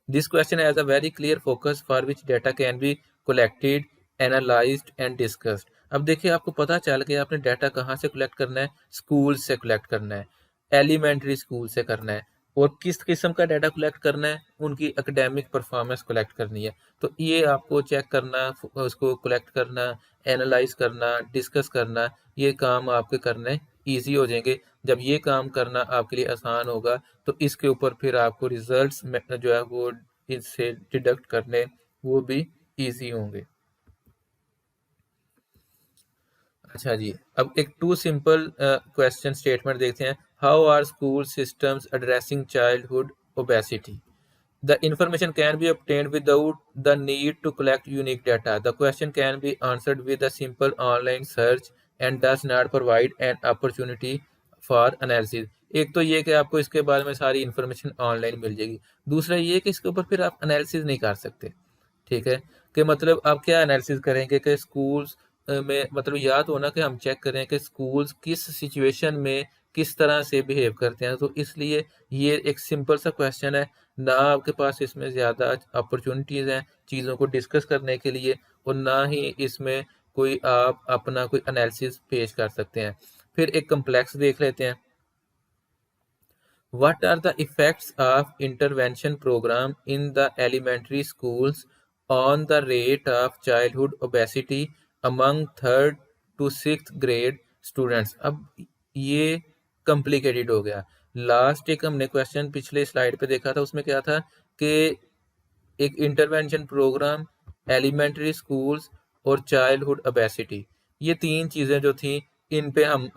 This question has a very clear focus for which data can be collected, analyzed and discussed. अब देखिए आपको पता चल गया आपने डाटा कहाँ से कलेक्ट करना है, स्कूल से कलेक्ट करना है, एलिमेंट्री स्कूल से करना है, और किस किस्म का डाटा कलेक्ट करना है, उनकी एकेडमिक परफॉर्मेंस कलेक्ट करनी है। तो ये आपको चेक करना, उसको कलेक्ट करना, एनालाइज करना, डिस्कस करना, ये काम आपके करने ईजी हो जाएंगे। जब ये काम करना आपके लिए आसान होगा तो इसके ऊपर फिर आपको रिजल्ट्स में जो है वो इससे डिडक्ट करने वो भी इजी होंगे। अच्छा जी, अब एक टू सिंपल क्वेश्चन स्टेटमेंट देखते हैं। How are school systems addressing childhood obesity? The information can be obtained without the need to collect unique data. The question can be answered with a simple online search and does not provide an opportunity for analysis. एक तो ये कि आपको इसके बारे में सारी information online मिल जाएगी, दूसरा ये कि इसके ऊपर फिर आप एनालिसिस नहीं कर सकते। ठीक है, कि मतलब आप क्या एनालिसिस करेंगे कि स्कूल्स में, मतलब याद होना कि हम चेक करें कि स्कूल्स किस सिचुएशन में किस तरह से बिहेव करते हैं। तो इसलिए ये एक सिंपल सा क्वेश्चन है, ना आपके पास इसमें ज़्यादा अपॉर्चुनिटीज़ हैं चीज़ों को डिस्कस करने के लिए, और ना ही इसमें कोई आप अपना कोई एनालिसिस पेश कर सकते हैं। फिर एक कम्प्लेक्स देख लेते हैं। What are the effects of intervention program in the elementary schools on the rate of childhood obesity among third to sixth grade students? अब ये कॉम्प्लिकेटेड हो गया। लास्ट एक हमने क्वेश्चन पिछले स्लाइड पे देखा था, उसमें क्या था कि एक इंटरवेंशन प्रोग्राम, एलिमेंट्री स्कूल्स और चाइल्डहुड ओबेसिटी, ये तीन चीज़ें जो थी इन पे हम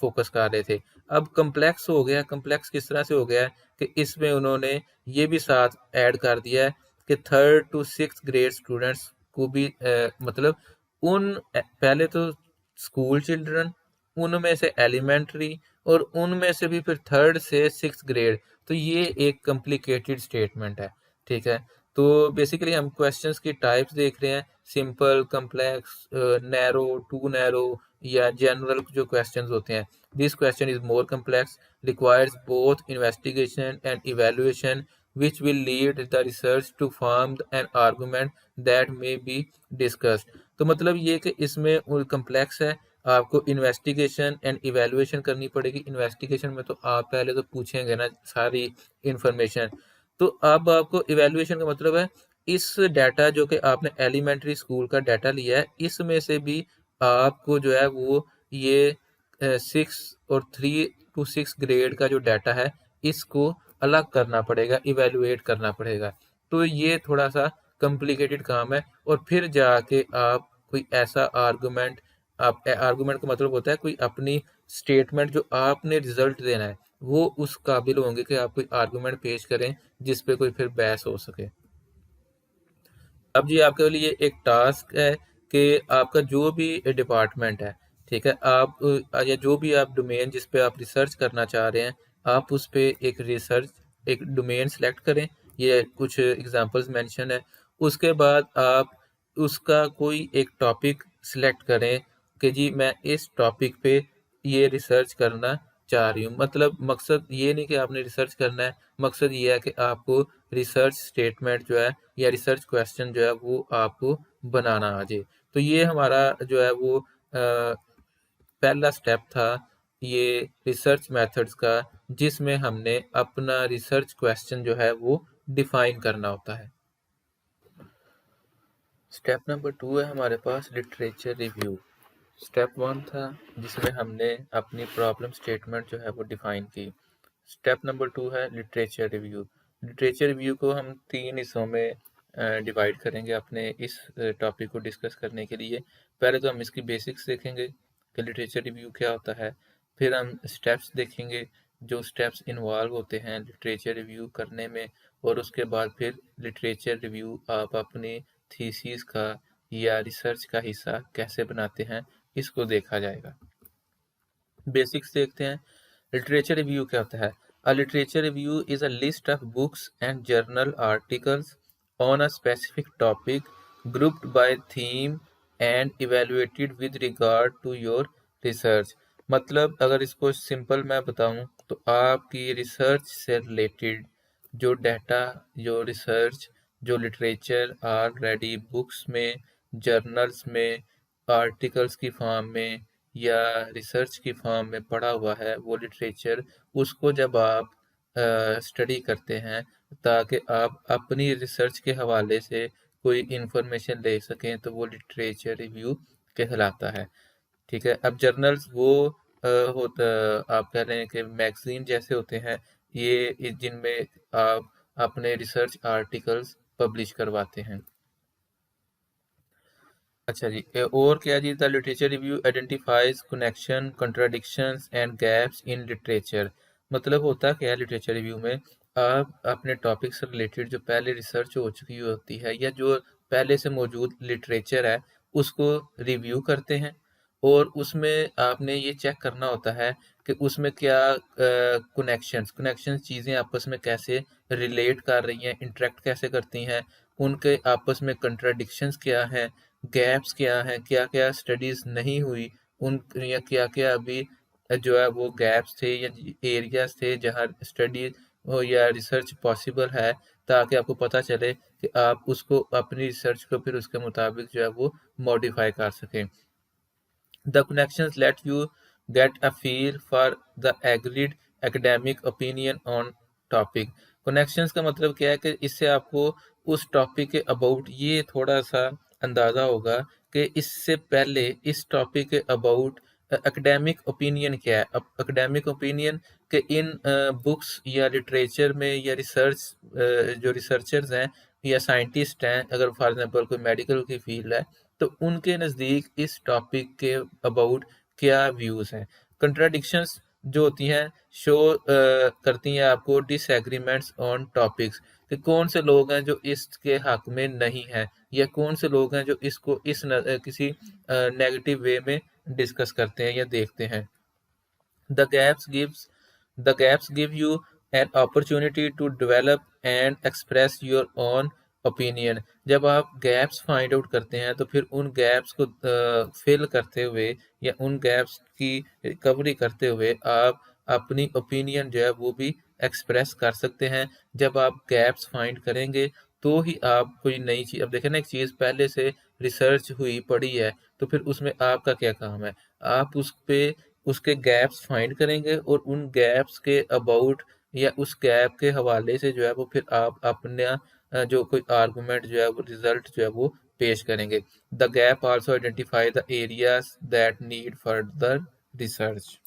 फोकस कर रहे थे। अब कम्प्लेक्स हो गया, कम्प्लेक्स किस तरह से हो गया कि इसमें उन्होंने ये भी साथ ऐड कर दिया है कि third to six grade students को भी मतलब उन पहले तो स्कूल चिल्ड्रन, उनमें से एलिमेंट्री, और उनमें से भी फिर थर्ड से सिक्स ग्रेड। तो ये एक कॉम्प्लिकेटेड स्टेटमेंट है। ठीक है, तो बेसिकली हम क्वेश्चंस की टाइप्स देख रहे हैं, simple, complex, narrow, too narrow, या जनरल जो क्वेश्चंस होते हैं। This question is more complex, requires both investigation and evaluation which will lead the research to form an argument that may be discussed. तो मतलब ये कि इसमें कम्प्लेक्स है, आपको इन्वेस्टिगेशन एंड इवेल्युएशन करनी पड़ेगी। इन्वेस्टिगेशन में तो आप पहले तो पूछेंगे ना सारी इंफॉर्मेशन, तो अब आपको इवेल्युएशन का मतलब है इस डाटा जो कि आपने एलिमेंट्री स्कूल का डाटा लिया है, इसमें से भी आपको जो है वो ये 6 और 3 to 6 ग्रेड का जो डाटा है, इसको अलग करना पड़ेगा, इवैल्यूएट करना पड़ेगा। तो ये थोड़ा सा कॉम्प्लिकेटेड काम है, और फिर जाके आप कोई ऐसा आर्गुमेंट, आप आर्गुमेंट का मतलब होता है कोई अपनी स्टेटमेंट जो आपने रिजल्ट देना है, वो उस काबिल होंगे कि आप कोई आर्गुमेंट पेश करें जिस पे कोई फिर बहस हो सके। अब जी आपके लिए एक टास्क है कि आपका जो भी डिपार्टमेंट है, ठीक है, आप या जो भी आप डोमेन जिस पे आप रिसर्च करना चाह रहे हैं, आप उस पे एक डोमेन सेलेक्ट करें। ये कुछ एग्जांपल्स मेंशन है। उसके बाद आप उसका कोई एक टॉपिक सिलेक्ट करें कि जी मैं इस टॉपिक पे ये रिसर्च करना चाह रही हूँ। मतलब मकसद ये नहीं कि आपने रिसर्च करना है, मकसद ये है कि आपको रिसर्च स्टेटमेंट जो है या रिसर्च क्वेश्चन जो है वो आपको बनाना आ जाए। तो ये हमारा जो है वो पहला स्टेप था ये रिसर्च मेथड्स का, जिसमें हमने अपना रिसर्च क्वेश्चन जो है वो डिफाइन करना होता है। स्टेप नंबर 2 है हमारे पास लिटरेचर रिव्यू। स्टेप 1 था जिसमें हमने अपनी प्रॉब्लम स्टेटमेंट जो है वो डिफाइन की। स्टेप नंबर 2 है लिटरेचर रिव्यू। लिटरेचर रिव्यू को हम 3 हिस्सों में डिवाइड करेंगे अपने इस टॉपिक को डिस्कस करने के लिए। पहले तो हम इसकी बेसिक्स देखेंगे कि लिटरेचर रिव्यू क्या होता है। फिर हम स्टेप्स देखेंगे, जो स्टेप्स इन्वॉल्व होते हैं लिटरेचर रिव्यू करने में, और उसके बाद फिर लिटरेचर रिव्यू आप अपनी थीसिस का या रिसर्च का हिस्सा कैसे बनाते हैं, इसको देखा जाएगा। बेसिक्स देखते हैं। लिटरेचर रिव्यू क्या होता है? अ literature review is a list of books and journal articles on a specific topic grouped by theme and evaluated with regard to your research। मतलब अगर इसको सिंपल मैं बताऊं तो आपकी रिसर्च से रिलेटेड जो डाटा, जो रिसर्च, जो लिटरेचर ऑलरेडी बुक्स में, जर्नल्स में, आर्टिकल्स की फॉर्म में या रिसर्च की फॉर्म में पढ़ा हुआ है, वो लिटरेचर, उसको जब आप स्टडी करते हैं ताकि आप अपनी रिसर्च के हवाले से कोई इंफॉर्मेशन ले सकें, तो वो लिटरेचर रिव्यू कहलाता है। ठीक है। अब जर्नल्स वो होता, आप कह रहे हैं कि मैगजीन जैसे होते हैं ये, जिनमें आप अपने रिसर्च आर्टिकल्स पब्लिश करवाते हैं। अच्छा जी, और क्या जी? The literature review identifies connection, contradictions and gaps in literature. मतलब होता क्या है लिटरेचर रिव्यू में? आप अपने टॉपिक से रिलेटेड जो पहले रिसर्च हो चुकी होती है या जो पहले से मौजूद लिटरेचर है, उसको रिव्यू करते हैं, और उसमें आपने ये चेक करना होता है कि उसमें क्या कनेक्शंस चीज़ें आपस में कैसे रिलेट कर रही हैं, इंटरेक्ट कैसे करती हैं, उनके आपस में कंट्राडिक्शंस क्या हैं, गैप्स क्या हैं, क्या-क्या स्टडीज़ नहीं हुई, उन या क्या-क्या अभी जो है वो गैप्स थे या एरियाज़ थे जहाँ स्टडी हो या रिसर्च पॉसिबल है, ताकि आपको पता चले कि आप उसको अपनी रिसर्च को फिर उसके मुताबिक जो है वो मॉडिफाई कर सकें। The connections let you get a feel for the agreed academic opinion on topic। connections का मतलब क्या है कि इससे आपको उस टॉपिक के अबाउट ये थोड़ा सा अंदाजा होगा कि इससे पहले इस टॉपिक के अबाउट एकेडमिक ओपिनियन क्या है। अब एकेडमिक ओपिनियन के इन बुक्स या लिटरेचर में या रिसर्च, जो रिसर्चर्स हैं या साइंटिस्ट हैं, अगर फॉर एग्जांपल कोई मेडिकल की फील्ड है, तो उनके नज़दीक इस टॉपिक के अबाउट क्या व्यूज़ हैं। कंट्राडिक्शंस जो होती हैं शो करती हैं आपको डिसएग्रीमेंट्स ऑन टॉपिक्स, कि कौन से लोग हैं जो इसके हक में नहीं हैं, या कौन से लोग हैं जो इसको किसी नेगेटिव वे में डिस्कस करते हैं या देखते हैं। The gaps gives the gaps give you an opportunity to develop and express your own opinion। जब आप गैप्स फाइंड आउट करते हैं तो फिर उन गैप्स को फिल करते हुए या उन गैप्स की रिकवरी करते हुए आप अपनी ओपिनियन जो है वो भी एक्सप्रेस कर सकते हैं। जब आप गैप्स फाइंड करेंगे तो ही आप कोई नई चीज़, अब देखें ना, एक चीज़ पहले से रिसर्च हुई पड़ी है तो फिर उसमें आपका क्या काम है? आप उस पे उसके गैप्स फाइंड करेंगे और उन गैप्स के अबाउट या उस गैप के हवाले से जो है वो फिर आप अपना जो कोई आर्गुमेंट जो है वो रिजल्ट जो है वो पेश करेंगे। The gap also identify the areas that need further research.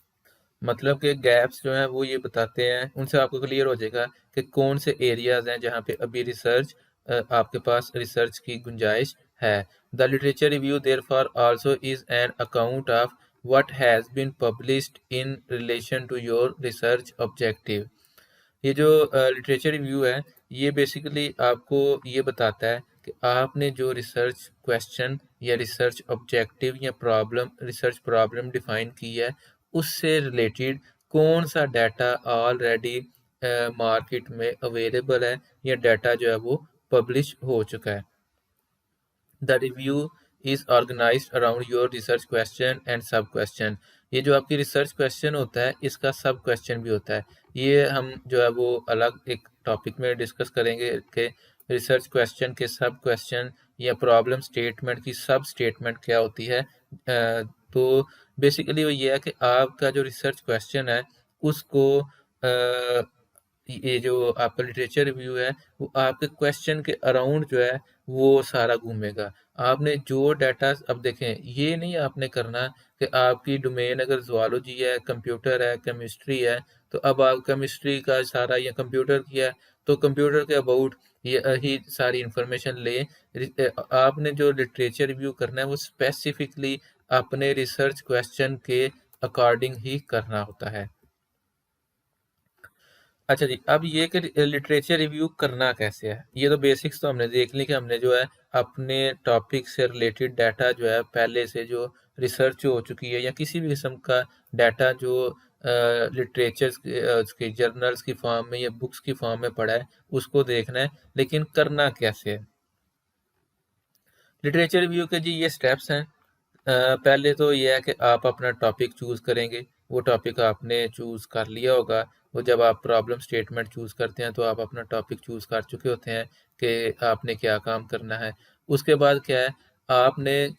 मतलब कि गैप्स जो हैं वो ये बताते हैं, उनसे आपको क्लियर हो जाएगा कि कौन से एरियाज हैं जहाँ पे अभी आपके पास रिसर्च की गुंजाइश है। The literature review therefore also is an account of what has been published in relation to your research objective. ये जो लिटरेचर रिव्यू है, ये बेसिकली आपको ये बताता है कि आपने जो रिसर्च क्वेश्चन या रिसर्च ऑब्जेक्टिव या रिसर्च प्रॉब्लम डिफाइन की है, उससे रिलेटेड कौन सा डाटा ऑलरेडी मार्केट में अवेलेबल है या डाटा जो है वो पब्लिश हो चुका है। The review is organised around your research question and sub question. ये जो आपकी रिसर्च क्वेश्चन होता है, इसका सब क्वेश्चन भी होता है। ये हम जो है वो अलग एक टॉपिक में डिस्कस करेंगे कि रिसर्च क्वेश्चन के सब क्वेश्चन या प्रॉब्लम स्टेटमेंट की सब स्टेटमेंट क्या होती है। तो बेसिकली वो ये है कि आपका जो रिसर्च क्वेश्चन है उसको ये जो आपका लिटरेचर रिव्यू है वो आपके क्वेश्चन के अराउंड जो है वो सारा घूमेगा। आपने जो डाटा अब देखें, ये नहीं आपने करना कि आपकी डोमेन अगर ज़ूलॉजी है, कंप्यूटर है, केमिस्ट्री है, तो अब आप केमिस्ट्री का सारा या कंप्यूटर की है, तो कंप्यूटर के अबाउट ये ही सारी इंफॉर्मेशन लें। आपने जो लिटरेचर रिव्यू करना है वो स्पेसिफिकली अपने रिसर्च क्वेश्चन के अकॉर्डिंग ही करना होता है। अच्छा जी, अब ये कि लिटरेचर रिव्यू करना कैसे है, ये तो बेसिक्स तो हमने देख ली कि हमने जो है अपने टॉपिक से रिलेटेड डाटा जो है पहले से जो रिसर्च हो चुकी है या किसी भी किस्म का डाटा जो लिटरेचर उसके जर्नल्स की फॉर्म में या बुक्स की फॉर्म में पड़ा है, उसको देखना है। लेकिन करना कैसे है लिटरेचर रिव्यू के जी, ये स्टेप्स हैं। पहले तो ये है कि आप अपना टॉपिक चूज़ करेंगे। वो टॉपिक आपने चूज़ कर लिया होगा। वो जब आप प्रॉब्लम स्टेटमेंट चूज़ करते हैं तो आप अपना टॉपिक चूज़ कर चुके होते हैं कि आपने क्या काम करना है। उसके बाद क्या है, आपने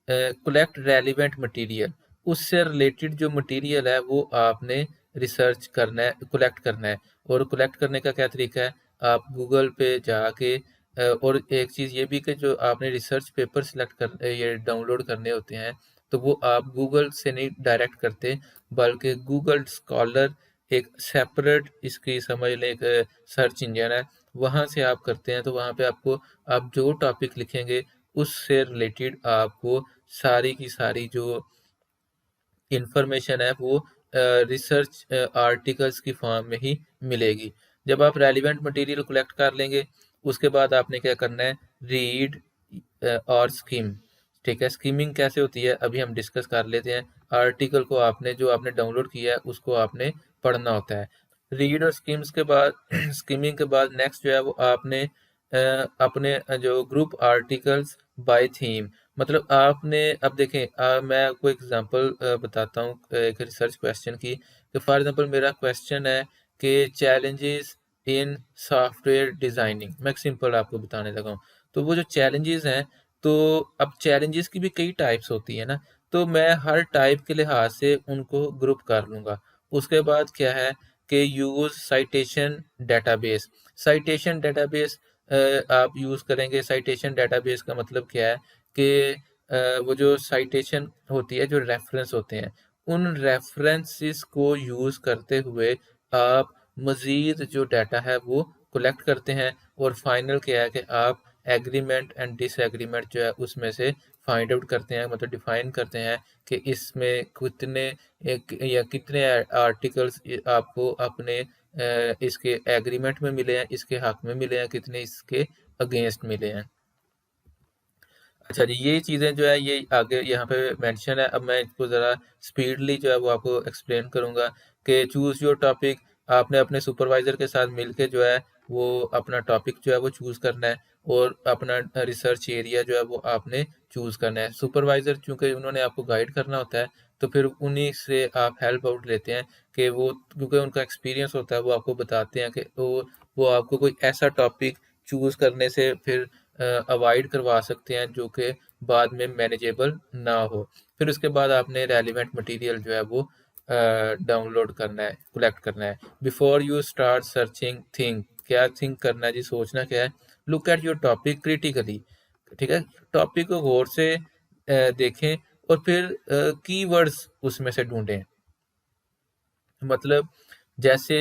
कलेक्ट रेलिवेंट मटेरियल, उससे रिलेटेड जो मटेरियल है वो आपने रिसर्च करना है, कलेक्ट करना है। और कलेक्ट करने का क्या तरीका है, आप गूगल पे जाके और एक चीज़ ये भी कि जो आपने रिसर्च पेपर सिलेक्ट कर ये डाउनलोड करने होते हैं, तो वो आप गूगल से नहीं डायरेक्ट करते, बल्कि गूगल स्कॉलर एक सेपरेट इसकी समझ लें एक सर्च इंजन है, वहाँ से आप करते हैं। तो वहाँ पे आपको आप जो टॉपिक लिखेंगे उससे रिलेटेड आपको सारी की सारी जो इंफॉर्मेशन है वो रिसर्च आर्टिकल्स की फॉर्म में ही मिलेगी। जब आप रेलिवेंट मटेरियल कलेक्ट कर लेंगे, उसके बाद आपने क्या करना है, रीड और स्किम। ठीक है, स्किमिंग कैसे होती है अभी हम डिस्कस कर लेते हैं। आर्टिकल को आपने जो आपने डाउनलोड किया है उसको आपने पढ़ना होता है। रीड और स्किम्स के बाद स्किमिंग के बाद नेक्स्ट जो है वो आपने अपने जो ग्रुप आर्टिकल्स बाय थीम, मतलब आपने अब देखें मैं आपको एग्जांपल बताता हूँ एक रिसर्च क्वेश्चन की, कि फॉर एग्जांपल मेरा क्वेश्चन है कि चैलेंजेस इन सॉफ्टवेयर डिज़ाइनिंग। मैं सिंपल आपको बताने लगा हूँ। तो वो जो चैलेंजेस हैं, तो अब चैलेंजेस की भी कई टाइप्स होती है ना, तो मैं हर टाइप के लिहाज से उनको ग्रुप कर लूँगा। उसके बाद क्या है कि use citation database. Citation database आप यूज़ करेंगे। साइटेशन डेटाबेस का मतलब क्या है कि वो जो साइटेशन होती है, जो रेफरेंस होते हैं, उन रेफरेंसेस को यूज़ करते हुए आप मज़ीद जो डाटा है वो कलेक्ट करते हैं। और फाइनल क्या है कि आप एग्रीमेंट एंड डिसएग्रीमेंट जो है उसमें से फाइंड आउट करते हैं, मतलब डिफाइन करते हैं कि इसमें कितने या कितने आर्टिकल्स आपको अपने इसके एग्रीमेंट में मिले हैं, इसके हक में मिले हैं, कितने इसके अगेंस्ट मिले हैं। अच्छा जी, ये चीज़ें जो है ये आगे यहाँ पे मेंशन है। अब मैं इसको ज़रा स्पीडली जो है वो आपको एक्सप्लेन करूँगा कि चूज़ योर टॉपिक। आपने अपने सुपरवाइज़र के साथ मिलके जो है वो अपना टॉपिक जो है वो चूज़ करना है, और अपना रिसर्च एरिया जो है वो आपने चूज़ करना है। सुपरवाइज़र चूँकि उन्होंने आपको गाइड करना होता है, तो फिर उन्हीं से आप हेल्प आउट लेते हैं कि वो, क्योंकि उनका एक्सपीरियंस होता है, वो आपको बताते हैं कि वो आपको कोई ऐसा टॉपिक चूज़ करने से फिर अवॉइड करवा सकते हैं जो कि बाद में मैनेजेबल ना हो। फिर उसके बाद आपने रेलिवेंट मटेरियल जो है वो डाउनलोड करना है, कलेक्ट करना है। Before you start searching think, क्या थिंक करना है जी, सोचना क्या है। Look at your topic critically. ठीक है, टॉपिक को गौर से देखें और फिर कीवर्ड्स उसमें से ढूंढें। मतलब जैसे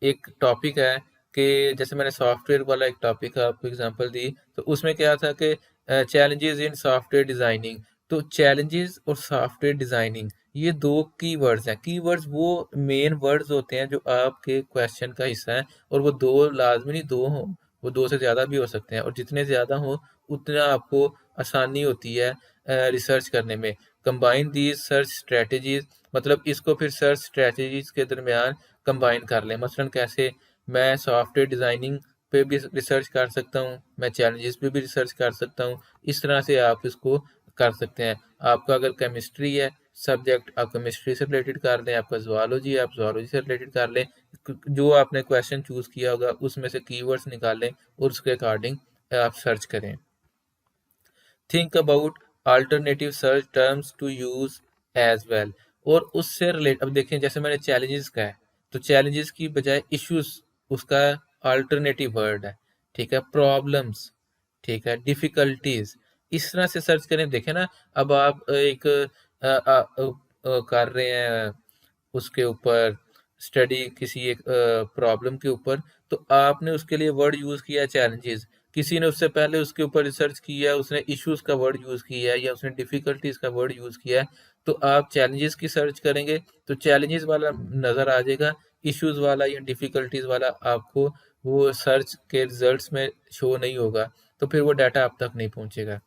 एक टॉपिक है कि जैसे मैंने सॉफ्टवेयर वाला एक टॉपिक आपको एग्जांपल दी, तो उसमें क्या था कि चैलेंजेस इन सॉफ्टवेयर डिजाइनिंग। तो चैलेंजेस और सॉफ्टवेयर डिजाइनिंग ये दो कीवर्ड्स हैं। कीवर्ड्स वो मेन वर्ड्स होते हैं जो आपके क्वेश्चन का हिस्सा है, और वो दो लाजमी नहीं दो हों, वो दो से ज़्यादा भी हो सकते हैं, और जितने ज़्यादा हों उतना आपको आसानी होती है रिसर्च करने में। कंबाइन दीज सर्च स्ट्रेटजीज, मतलब इसको फिर सर्च स्ट्रेटजीज के दरमियान कंबाइन कर लें। मसलन कैसे, मैं सॉफ्टवेयर डिज़ाइनिंग पे भी रिसर्च कर सकता हूँ, मैं चैलेंजेस पे भी रिसर्च कर सकता हूँ। इस तरह से आप इसको कर सकते हैं। आपका अगर केमिस्ट्री है सब्जेक्ट, आप केमिस्ट्री से रिलेटेड कर लें, आपका ज़ूलॉजी है आप ज़ूलॉजी से रिलेटेड कर लें। जो आपने क्वेश्चन चूज़ किया होगा उसमें से कीवर्ड्स निकालें और उसके अकॉर्डिंग आप सर्च करें। Think about alternative search terms to use as well. और उससे रिलेट, अब देखें जैसे मैंने चैलेंजेस का है, तो चैलेंजेस की बजाय इश्यूज उसका अल्टरनेटिव वर्ड है। ठीक है, प्रॉब्लम्स, ठीक है, डिफिकल्टीज, इस तरह से सर्च करें। देखें ना, अब आप एक कर रहे हैं उसके ऊपर स्टडी, किसी एक प्रॉब्लम के ऊपर, तो आपने उसके लिए वर्ड यूज़ किया चैलेंजेस। किसी ने उससे पहले उसके ऊपर रिसर्च किया, उसने इश्यूज का वर्ड यूज़ किया है या उसने डिफिकल्टीज का वर्ड यूज़ किया है, तो आप चैलेंजेस की सर्च करेंगे तो चैलेंजेस वाला नज़र आ जाएगा, इश्यूज वाला या डिफिकल्टीज वाला आपको वो सर्च के रिजल्ट्स में शो नहीं होगा, तो फिर वो डाटा आप तक नहीं पहुंचेगा।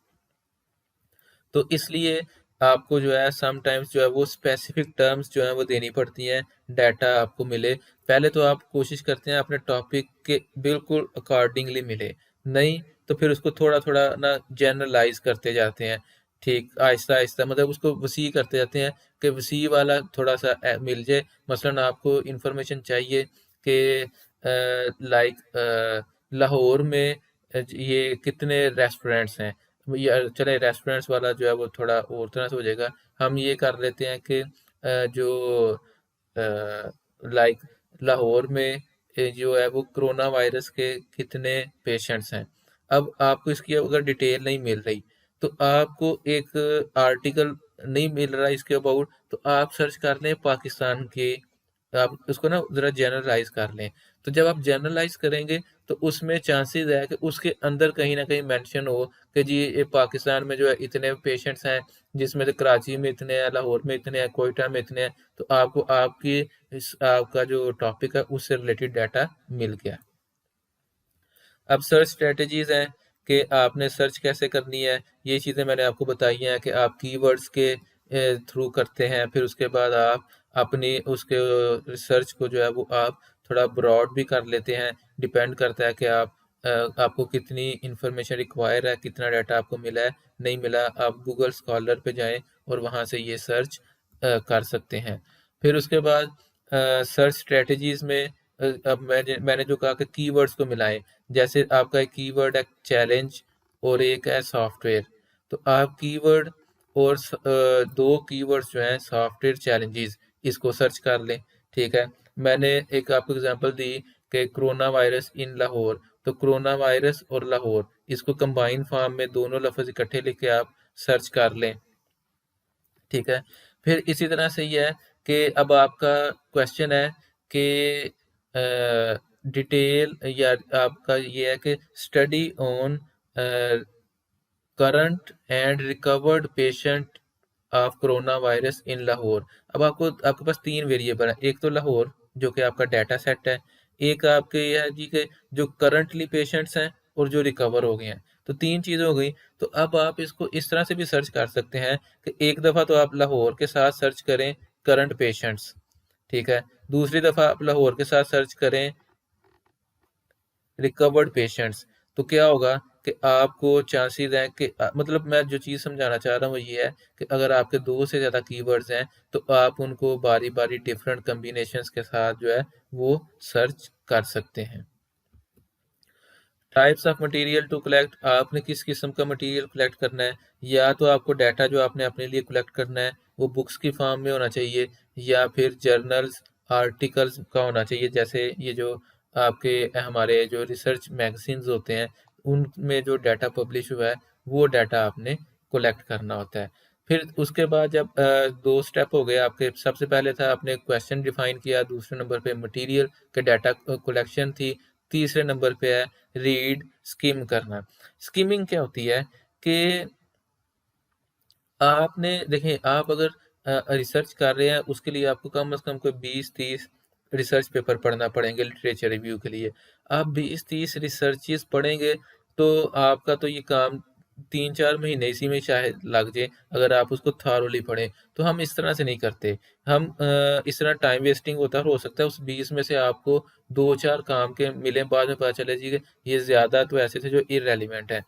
तो इसलिए आपको जो है समटाइम्स जो है वो स्पेसिफिक टर्म्स जो है वो देनी पड़ती हैं, डाटा आपको मिले। पहले तो आप कोशिश करते हैं अपने टॉपिक के बिल्कुल अकॉर्डिंगली मिले, नहीं तो फिर उसको थोड़ा थोड़ा ना जनरलाइज करते जाते हैं। ठीक, आहिस्ता आहिस्ता मतलब उसको वसी करते जाते हैं कि वसी वाला थोड़ा सा मिल जाए। मसलन आपको इंफॉर्मेशन चाहिए कि लाइक लाहौर में ये कितने रेस्टोरेंट्स हैं, या चले रेस्टोरेंट्स वाला जो है वो थोड़ा और तरह से हो जाएगा। हम ये कर लेते हैं कि जो लाइक लाहौर में जो है वो कोरोना वायरस के कितने पेशेंट्स हैं। अब आपको इसकी अगर डिटेल नहीं मिल रही, तो आपको एक आर्टिकल नहीं मिल रहा इसके अबाउट, तो आप सर्च कर लें पाकिस्तान के, आप उसको ना ज़रा जनरलाइज कर लें। तो जब आप जनरलाइज करेंगे तो उसमें चांसेस है कि उसके अंदर कहीं ना कहीं मेंशन हो कि जी ये पाकिस्तान में जो है इतने पेशेंट्स हैं, जिसमें से कराची में इतने हैं, लाहौर में इतने हैं, कोयटा में इतने हैं। तो आपको आपकी आपका जो टॉपिक है उससे रिलेटेड डाटा मिल गया। अब सर्च स्ट्रेटजीज हैं कि आपने सर्च कैसे करनी है, ये चीज़ें मैंने आपको बताई हैं कि आप कीवर्ड्स के थ्रू करते हैं, फिर उसके बाद आप अपनी उसके रिसर्च को जो है वो आप थोड़ा ब्रॉड भी कर लेते हैं। डिपेंड करता है कि आप आपको कितनी इंफॉर्मेशन रिक्वायर है, कितना डाटा आपको मिला है, नहीं मिला। आप गूगल स्कॉलर पे जाएं और वहाँ से ये सर्च कर सकते हैं। फिर उसके बाद सर्च स्ट्रेटजीज में अब मैंने जो कहा कि कीवर्ड्स को मिलाएं। जैसे आपका एक कीवर्ड है चैलेंज और एक है सॉफ्टवेयर, तो आप कीवर्ड और दो कीवर्ड्स जो हैं सॉफ्टवेयर चैलेंजेस, इसको सर्च कर लें। ठीक है, मैंने एक आपको एग्जांपल दी कि कोरोना वायरस इन लाहौर, तो कोरोना वायरस और लाहौर इसको कंबाइन फॉर्म में दोनों लफ्ज इकट्ठे लिख के आप सर्च कर लें। ठीक है, फिर इसी तरह से ये है कि अब आपका क्वेश्चन है कि डिटेल, या आपका ये है कि study on current and recovered patient of corona virus in Lahore. अब आपके पास तीन वेरिएबल है, एक तो लाहौर जो कि आपका डाटा सेट है, एक आपके ये है जी के जो करंटली पेशेंट्स हैं और जो रिकवर हो गए हैं। तो तीन चीज़ें हो गई। तो अब आप इसको इस तरह से भी सर्च कर सकते हैं कि एक दफ़ा तो आप लाहौर के साथ सर्च करें करंट पेशेंट्स, ठीक है, दूसरी दफ़ा आप लाहौर के साथ सर्च करें रिकवर्ड पेशेंट्स। तो क्या होगा कि आपको चांसेस हैं कि मतलब मैं जो चीज़ समझाना चाह रहा हूँ वो ये है कि अगर आपके दो से ज़्यादा कीवर्ड्स हैं तो आप उनको बारी बारी डिफरेंट कम्बिनेशंस के साथ जो है वो सर्च कर सकते हैं। Types of material to collect, आपने किस किस्म का मटेरियल कलेक्ट करना है। या तो आपको डाटा जो आपने अपने लिए कलेक्ट करना है वो बुक्स की फॉर्म में होना चाहिए, या फिर जर्नल्स आर्टिकल्स का होना चाहिए। जैसे ये जो आपके हमारे जो रिसर्च मैगजीन्स होते हैं उनमें जो डाटा पब्लिश हुआ है वो डाटा आपने कलेक्ट करना होता है। फिर उसके बाद जब 2 स्टेप हो गए आपके, सबसे पहले था आपने क्वेश्चन डिफाइन किया, दूसरे नंबर पे मटेरियल के डाटा कलेक्शन थी, तीसरे नंबर पे है रीड स्किम करना। स्किमिंग क्या होती है कि आपने देखें, आप अगर रिसर्च कर रहे हैं उसके लिए आपको कम से कम कोई 20-30 रिसर्च पेपर पढ़ना पड़ेंगे लिटरेचर रिव्यू के लिए। आप 20-30 रिसर्चेस पढ़ेंगे तो आपका तो ये काम 3-4 महीने इसी में शायद लग जाए, अगर आप उसको थॉरोली पढ़ें। तो हम इस तरह से नहीं करते। हम इस तरह टाइम वेस्टिंग होता है, और हो सकता है उस 20 में से आपको 2-4 काम के मिलें, बाद में पता चले जी कि ये ज़्यादा तो ऐसे थे जो इर्रेलेवेंट हैं।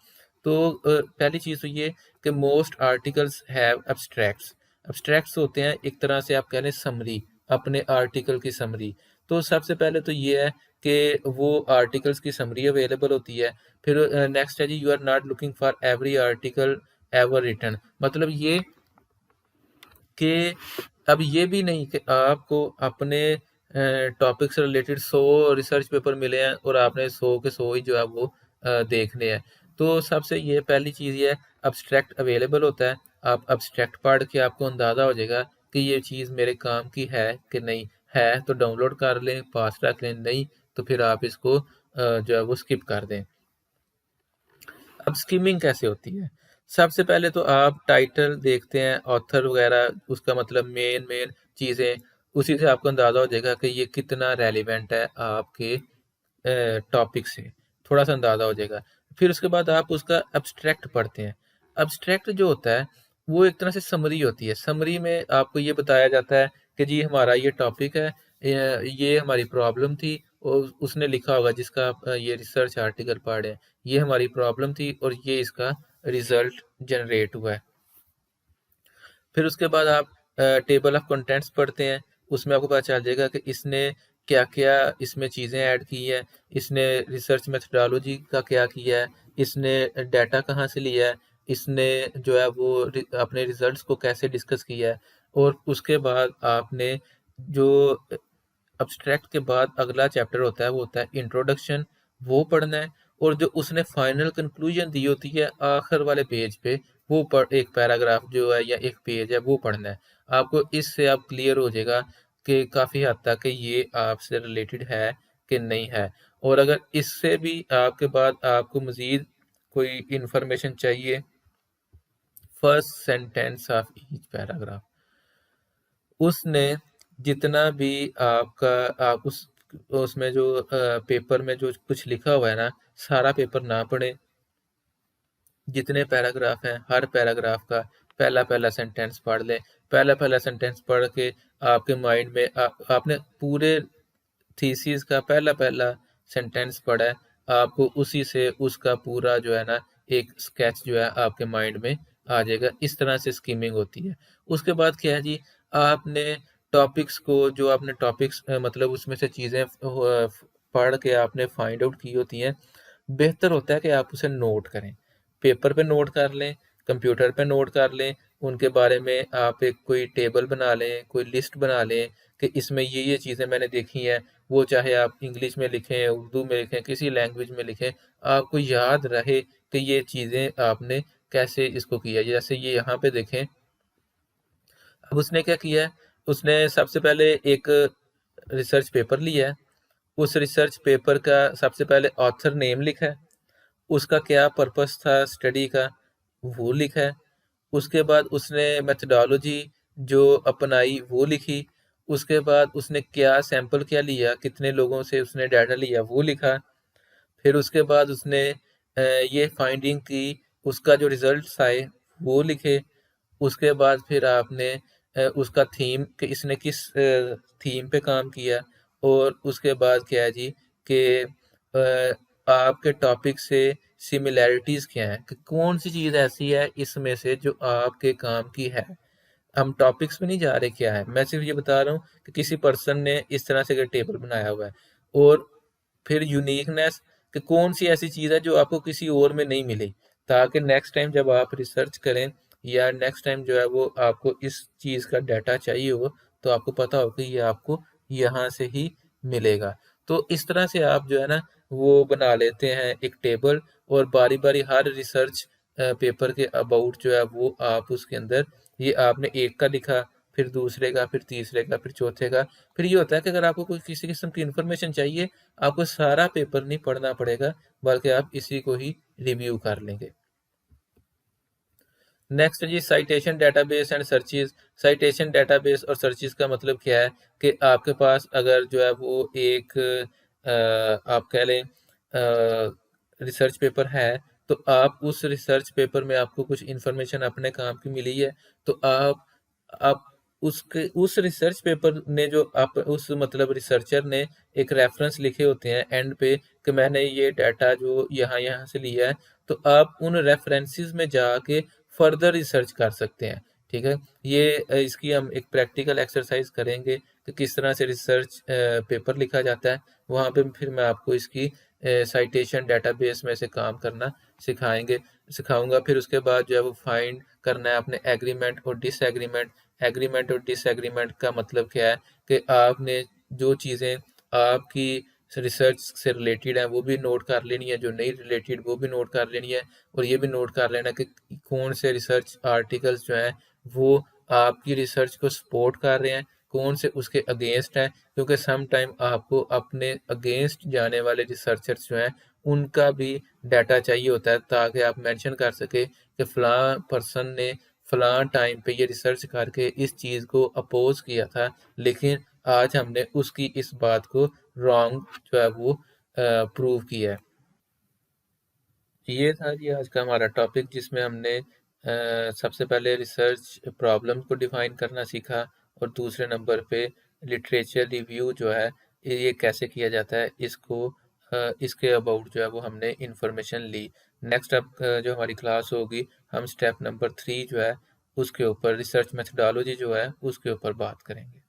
तो पहली चीज़ तो ये कि most articles have abstracts. Abstracts होते हैं एक तरह से आप कह लें समरी, अपने आर्टिकल की समरी। तो सबसे पहले तो ये है कि वो आर्टिकल्स की समरी अवेलेबल होती है। फिर नेक्स्ट है जी, you are not looking for every article ever written. मतलब ये कि अब ये भी नहीं कि आपको अपने टॉपिक से रिलेटेड 100 रिसर्च पेपर मिले हैं और आपने 100 के 100 ही जो है वो देखने हैं। तो सबसे ये पहली चीज़ ये है, अब्स्ट्रैक्ट अवेलेबल होता है। आप अब्स्ट्रैक्ट पढ़ के आपको अंदाज़ा हो जाएगा कि ये चीज़ मेरे काम की है कि नहीं है, तो डाउनलोड कर लें, पास रख लें, नहीं तो फिर आप इसको जो है वो स्किप कर दें। अब स्किमिंग कैसे होती है? सबसे पहले तो आप टाइटल देखते हैं, ऑथर वगैरह, उसका मतलब मेन मेन चीज़ें, उसी से आपको अंदाज़ा हो जाएगा कि ये कितना रेलिवेंट है आपके टॉपिक से, थोड़ा-सा अंदाज़ा हो जाएगा। फिर उसके बाद आप उसका एब्स्ट्रैक्ट पढ़ते हैं। एब्स्ट्रैक्ट जो होता है, वो एक तरह से समरी होती है। समरी में आपको ये बताया जाता है कि जी हमारा ये टॉपिक है, ये हमारी प्रॉब्लम थी, और उसने लिखा होगा जिसका आप ये रिसर्च आर्टिकल पढ़ रहे हैं, ये हमारी प्रॉब्लम थी और ये इसका रिज़ल्ट जनरेट हुआ है। फिर उसके बाद आप टेबल ऑफ कंटेंट्स पढ़ते हैं, उसमें आपको पता चल जाएगा कि इसने क्या-क्या इसमें चीज़ें ऐड की हैं, इसने रिसर्च मेथोडोलॉजी का क्या किया है, इसने डाटा कहाँ से लिया है, इसने जो है वो अपने रिजल्ट्स को कैसे डिस्कस किया है। और उसके बाद आपने जो अब्स्ट्रैक्ट के बाद अगला चैप्टर होता है, वो होता है इंट्रोडक्शन, वो पढ़ना है। और जो उसने फाइनल कंक्लूजन दी होती है आखिर वाले पेज पे, वो पढ़, एक पैराग्राफ जो है या एक पेज है वो पढ़ना है। आपको इससे आप क्लियर हो जाएगा कि काफ़ी हद तक कि ये आपसे रिलेटेड है कि नहीं है। और अगर इससे भी आपके बाद आपको मज़ीद कोई इंफॉर्मेशन चाहिए, first sentence of each paragraph, उसने जितना भी आपका आप उसमें जो पेपर में जो कुछ लिखा हुआ है ना, सारा पेपर ना पढ़ें। जितने पैराग्राफ हैं, हर पैराग्राफ का पहला-पहला सेंटेंस पढ़ लें। पहला-पहला सेंटेंस पढ़ के आपके माइंड में आपने पूरे थीसिस का पहला-पहला सेंटेंस पढ़ा है, आपको उसी से उसका पूरा जो है ना एक स्केच जो है आपके माइंड में आ जाएगा। इस तरह से स्किमिंग होती है। उसके बाद क्या है जी, आपने टॉपिक्स को, जो आपने टॉपिक्स मतलब उसमें से चीज़ें पढ़ के आपने फाइंड आउट की होती हैं, बेहतर होता है कि आप उसे नोट करें। पेपर पे नोट कर लें, कंप्यूटर पे नोट कर लें, उनके बारे में आप एक कोई टेबल बना लें, कोई लिस्ट बना लें कि इसमें ये चीज़ें मैंने देखी हैं। वो चाहे आप इंग्लिश में लिखें, उर्दू में लिखें, किसी लैंग्वेज में लिखें, आपको याद रहे कि ये चीज़ें आपने कैसे इसको किया। जैसे ये यहाँ पे देखें, अब उसने क्या किया है, उसने सबसे पहले एक रिसर्च पेपर लिया है, उस रिसर्च पेपर का सबसे पहले ऑथर नेम लिखा है, उसका क्या पर्पस था स्टडी का, वो लिखा है। उसके बाद उसने मेथोडोलॉजी जो अपनाई वो लिखी। उसके बाद उसने क्या सैंपल क्या लिया, कितने लोगों से उसने डाटा लिया वो लिखा। फिर उसके बाद उसने ये फाइंडिंग की, उसका जो रिजल्ट्स आए वो लिखे। उसके बाद फिर आपने उसका थीम कि इसने किस थीम पे काम किया। और उसके बाद क्या है जी कि आपके टॉपिक से सिमिलैरिटीज़ क्या हैं, कि कौन सी चीज़ ऐसी है इसमें से जो आपके काम की है। हम टॉपिक्स पे नहीं जा रहे क्या है, मैं सिर्फ ये बता रहा हूँ कि किसी पर्सन ने इस तरह से अगर टेबल बनाया हुआ है। और फिर यूनिकनेस, कि कौन सी ऐसी चीज़ है जो आपको किसी और में नहीं मिली, ताकि नेक्स्ट टाइम जब आप रिसर्च करें या नेक्स्ट टाइम जो है वो आपको इस चीज़ का डाटा चाहिए हो, तो आपको पता हो कि ये आपको यहाँ से ही मिलेगा। तो इस तरह से आप जो है ना वो बना लेते हैं एक टेबल, और बारी बारी हर रिसर्च पेपर के अबाउट जो है वो आप उसके अंदर ये आपने एक का लिखा, फिर दूसरे का, फिर तीसरे का, फिर चौथे का। फिर ये होता है कि अगर आपको कोई किसी किस्म की इन्फॉर्मेशन चाहिए, आपको सारा पेपर नहीं पढ़ना पड़ेगा, बल्कि आप इसी को ही रिव्यू कर लेंगे। Next G citation database and searches. Citation database और सर्चेज का मतलब क्या है कि आपके पास अगर जो है वो एक आप कह लें रिसर्च पेपर है, तो आप उस रिसर्च पेपर में आपको कुछ इन्फॉर्मेशन अपने काम की मिली है, तो आप उसके उस रिसर्च पेपर ने जो आप उस मतलब रिसर्चर ने एक रेफरेंस लिखे होते हैं एंड पे कि मैंने ये डाटा जो यहाँ यहाँ से लिया है, तो आप उन रेफरेंसेस में जाके फर्दर रिसर्च कर सकते हैं। ठीक है, ये इसकी हम एक प्रैक्टिकल एक्सरसाइज करेंगे कि किस तरह से रिसर्च पेपर लिखा जाता है। वहाँ पे फिर मैं आपको इसकी साइटेशन डेटाबेस में से काम करना सिखाऊंगा। फिर उसके बाद जो है वो फाइंड करना है अपने एग्रीमेंट और डिसएग्रीमेंट। एग्रीमेंट और डिसएग्रीमेंट का मतलब क्या है कि आपने जो चीज़ें आपकी रिसर्च से रिलेटेड है वो भी नोट कर लेनी है, जो नहीं रिलेटेड वो भी नोट कर लेनी है, और ये भी नोट कर लेना कि कौन से रिसर्च आर्टिकल्स जो हैं वो आपकी रिसर्च को सपोर्ट कर रहे हैं, कौन से उसके अगेंस्ट हैं, क्योंकि सम टाइम आपको अपने अगेंस्ट जाने वाले रिसर्चर्स जो हैं उनका भी डाटा चाहिए होता है, ताकि आप मेंशन कर सके कि फ़लाँ पर्सन ने फ़लाँ टाइम पे ये रिसर्च करके इस चीज़ को अपोज किया था, लेकिन आज हमने उसकी इस बात को रॉन्ग जो है वो प्रूव किया है। ये था जी आज का हमारा टॉपिक, जिसमें हमने सबसे पहले रिसर्च प्रॉब्लम को डिफाइन करना सीखा, और दूसरे नंबर पे लिटरेचर रिव्यू जो है ये कैसे किया जाता है, इसको इसके अबाउट जो है वो हमने इंफॉर्मेशन ली। नेक्स्ट अब जो हमारी क्लास होगी, हम स्टेप नंबर 3 जो है उसके ऊपर रिसर्च मेथडोलॉजी जो है उसके ऊपर बात करेंगे।